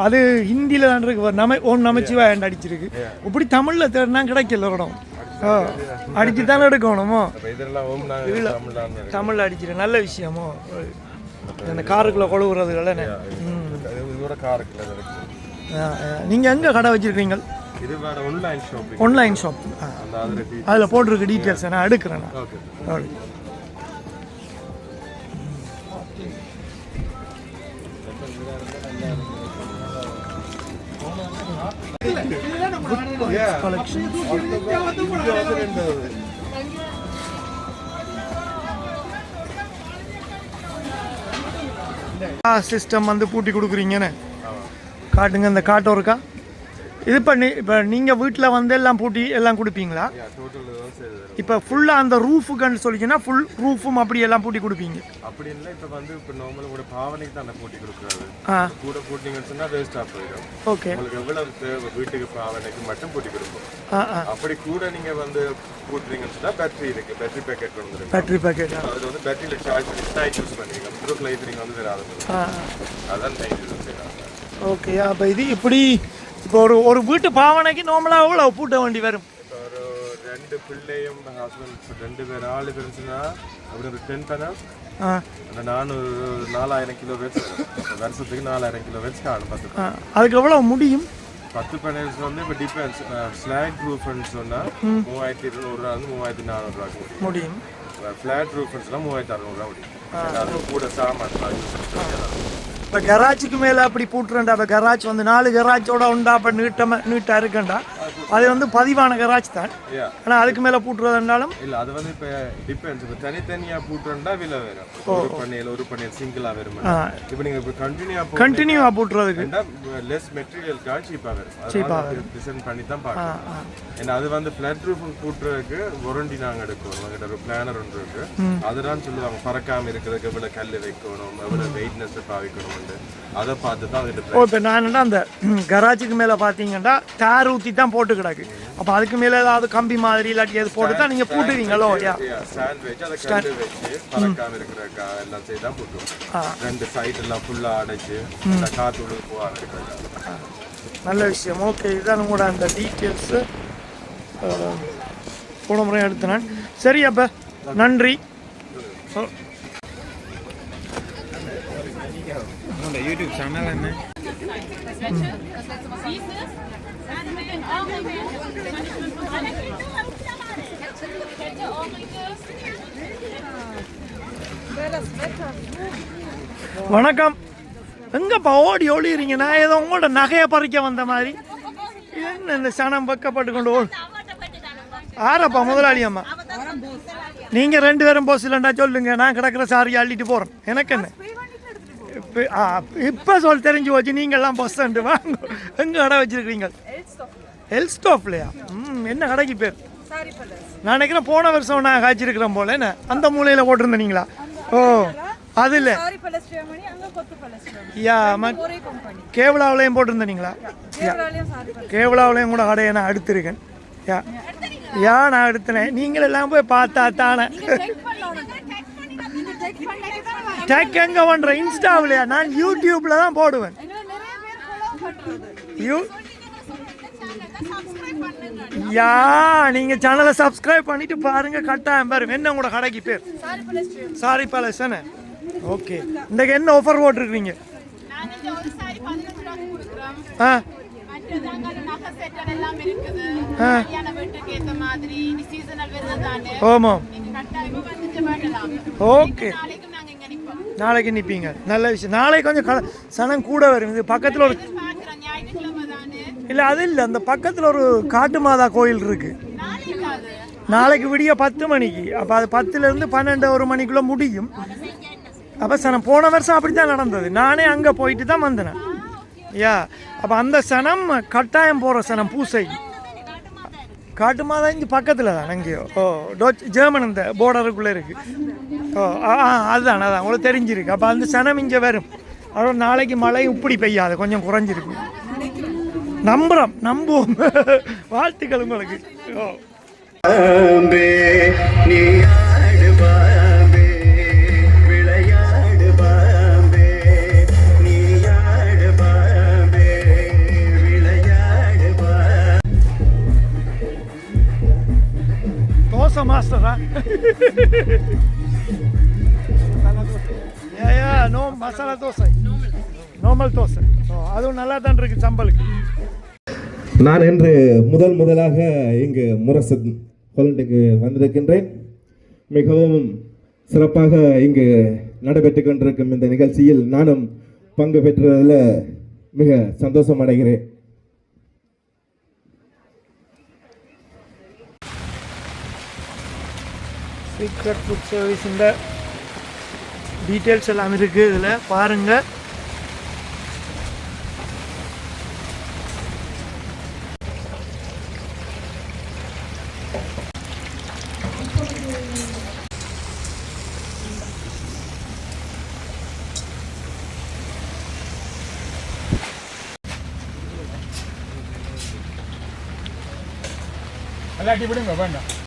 அது ஹிந்தியில் தான் இருக்கு. ஓம் நமச்சிவாய் அடிச்சிருக்கு. இப்படி தமிழில் தேடினா கிடைக்கல இடம். அடிச்சு தானே எடுக்கணுமோ? தமிழில் அடிச்சிரு. நல்ல விஷயமோ? அந்த காருக்குள்ளே கொழுவுறதுல. நீங்கள் எங்கே கடை வச்சுருக்கீங்க? Online shop. அதில் போட்டிருக்கு டீட்டெயில்ஸ். நான் எடுக்கிறேன். சிஸ்டம் வந்து பூட்டி கொடுக்குறீங்கன்னு காட்டுங்க. இந்த காட்டம் இருக்கா? இது பண்ணி இப்போ நீங்கள் வீட்டில் வந்து எல்லாம் பூட்டி எல்லாம் கொடுப்பீங்களா? இப்போ ஃபுல்லாக அந்த ரூஃபுக்குன்னு சொல்லிச்சுன்னா ஃபுல் ரூஃபும் அப்படி எல்லாம் பூட்டி கொடுப்பீங்க? அப்படி இல்லை. இப்போ வந்து இப்போ நார்மலாக கூட பாவனைக்கு தான் பூட்டி கொடுக்குறாரு. கூட பூட்டிங்கன்னு சொன்னால் வேஸ்ட்டாக போயிடும். ஓகே. உங்களுக்கு எவ்வளவு தேவை வீட்டுக்கு பாவனைக்கு மட்டும் பூட்டி கொடுப்போம். அப்படி கூட நீங்கள் வந்து பூட்டுறீங்கன்னு சொன்னால் பேட்டரி இருக்குது, பேட்டரி பேக்கெட் கொண்டு வந்துருக்கு. பேட்டரி பேக்கெட் அதில் வந்து பேட்டரியில் சார்ஜ் பண்ணி நைட் யூஸ் பண்ணிக்கலாம். த்ரூ லைட்டிங் வந்து வேறு அதான் நைட் யூஸ் செய்யலாம். ஓகே. அப்போ இது இப்படி இப்போ ஒரு வீட்டு பாவனைக்கு நார்மலாக எவ்வளோ பூட்ட வேண்டி வரும்? ஒரு 2 பிள்ளையும் ஹஸ்பண்ட் 2 பேர் 4 பேர் இருந்துச்சுன்னா அப்படி ஒரு 10 பேனல்ஸ். அந்த 4000 கிலோ வேட்ஸ் வருஷத்துக்கு 4000 கிலோ வேட்ஸ் காணும். 10 அதுக்கு எவ்வளோ முடியும்? 10 பேனல்ஸ் வந்து இப்போ டிபெண்ட்ஸ். ஃப்ளாட் ரூஃப்னு சொன்னால் 3200 3400 முடியும். ஃப்ளாட் ரூஃப்ஸ்லாம் 3600 முடியும். அது கூட சாமான். இப்போ கராச்சுக்கு மேலே அப்படி பூட்டுறேன்டா. இப்போ கராச் வந்து 4 கராச்சோட உண்டா? அப்போ நீட்டாக இருக்குண்டா. அது வந்து பதிவான கராச் தான். ஆனால் அதுக்கு மேலே பூட்டுறதுனாலும் இல்லை. அது வந்து இப்போ டிபெண்ட்ஸ். இப்போ தனித்தனியாக பூட்டுறா விலை வேணும். ஒரு பண்ணையில் சிங்கிளாக வரும். இப்போ நீங்கள் இப்போ கண்டினியூவாக பூட்டுறதுக்கு லெஸ் மெட்டீரியல் கார்டு சீப்பாக வரும். டிசைன் பண்ணி தான் பார்க்கணும். ஏன்னா அது வந்து ஃப்ளட் ரூஃப் பூட்டுறதுக்கு வாரண்டி நாங்கள் எடுக்கணும். எங்கள்கிட்ட ஒரு பிளானர் ஒன்று இருக்குது. அதுதான் சொல்லுவாங்க பறக்காமல் இருக்கிறதுக்கு எவ்வளோ கல் வைக்கணும், எவ்வளோ வெயிட்னஸ் பாவிக்கணும். அதை பார்த்து தான். இப்போ நான் அந்த கராஜுக்கு மேலே பார்த்தீங்கன்னா டேர் ஊற்றி தான் போட்டு கிடக்கு. அப்போ அதுக்கு மேலே ஏதாவது கம்பி மாதிரி இல்லாட்டி அது போட்டு தான் நீங்கள் பூட்டுவீங்களோ? ஸ்டாண்ட் வச்சு அதை கண்டு வச்சு பறக்காமல் இருக்கிற எல்லாம் செய்து தான் பூட்டுவோம். 2 சைட் எல்லாம் ஃபுல்லாக அடைச்சு காற்று உள்ள போவாங்க. நல்ல விஷயம். ஓகே. இதுதான் உங்களோட அந்த டீட்டெயில்ஸு போன முறை எடுத்தேன். சரி, அப்போ நன்றி. யூடியூப் சேனல் என்ன? வணக்கம். எங்கப்பா ஓடி ஒளிறீங்க? நான் ஏதோ உங்களோட நகையை பறிக்க வந்த மாதிரி. என்ன இந்த சனம் பக்கப்பட்டு கொண்டு ஓடு? ஆறப்பா முதலாளி அம்மா? நீங்கள் 2 பேரும் போஸ் இல்லைண்டா சொல்லுங்க. நான் கிடக்கிற சாரியை அள்ளிட்டு போகிறேன். எனக்கு என்ன இப்போ சொல் தெரிஞ்சு போச்சு. நீங்கள்லாம் பஸ் வாங்க. எங்கே கடை வச்சுருக்கிறீங்க? எல்ஸ்டாஃப்லையா? என்ன கடைக்கு பேர்? நான் நினைக்கிறேன் போன வருஷம் நான் காய்ச்சிருக்கிறேன் போல. என்ன அந்த மூலையில் போட்டிருந்தீங்களா? ஓ அதில் யா கேவலாவிலையும் போட்டிருந்தீங்களா? கேவலாவிலையும் கூட கடையை நான் எடுத்திருக்கேன். யா நான் எடுத்தினேன். நீங்கள் எல்லாம் போய் பார்த்தா தானே. டேக் எங்கே பண்ணுறேன்? இன்ஸ்டாவிலையா? நான் யூடியூப்பில் தான் போடுவேன். யா நீங்கள் சேனலை சப்ஸ்கிரைப் பண்ணிட்டு பாருங்க, கட்டாயம் பாருங்க. என்ன உங்களோட கடைக்கு பேர்? சாரி பேலஸ் தானே? ஓகே. இன்றைக்கு என்ன ஆஃபர் போட்டிருக்கீங்க? ஆ ஆமாம். ஓகே, நாளைக்கு நிற்பீங்க. நல்ல விஷயம். நாளைக்கு கொஞ்சம் சனம் கூட வரும். இது பக்கத்தில் ஒரு இல்லை, அது இல்லை, அந்த பக்கத்தில் ஒரு காட்டு மாதா கோயில் இருக்கு. நாளைக்கு விடிய 10 மணிக்கு. அப்போ அது 10லேருந்து 12 1 மணிக்குள்ளே முடியும். அப்போ சனம் போன வருஷம் அப்படி தான் நடந்தது. நானே அங்கே போயிட்டு தான் வந்தேன். யா அப்போ அந்த சனம் கட்டாயம் போகிற சனம் பூசை காட்டு மாதா இங்கே பக்கத்தில் தான். அங்கேயோ ஜெர்மன் இந்த போர்டருக்குள்ளே இருக்குது. அதுதான் உங்களுக்கு தெரிஞ்சிருக்கு. அப்போ அந்த சனம் இங்கே வரும். அதோட நாளைக்கு மழை இப்படி பெய்யாது, கொஞ்சம் குறைஞ்சிருக்கு. நம்புவோம். வாழ்த்துக்கள் உங்களுக்கு. தோசை மாஸ்டரா? No masala dosa, normal dosa. அதுவும் நல்லா தான் இருக்கு சம்பளுக்கு. நான் இன்று முதலாக இங்கு முரசத் ஹாலண்டுக்கு வந்திருக்கின்றேன். மிகவும் சிறப்பாக இங்கு நடைபெற்று கொண்டிருக்கும் இந்த நிகழ்ச்சியில் நானும் பங்கு பெற்றதில் மிக சந்தோஷம் அடைகிறேன். சீக்ரெட் ஃபுட் சர்வீஸ் இந்த டீட்டெயில்ஸ் எல்லாம் இருக்குது. இதில் பாருங்கள். எல்லாட்டி விடுங்க வேண்டாம்.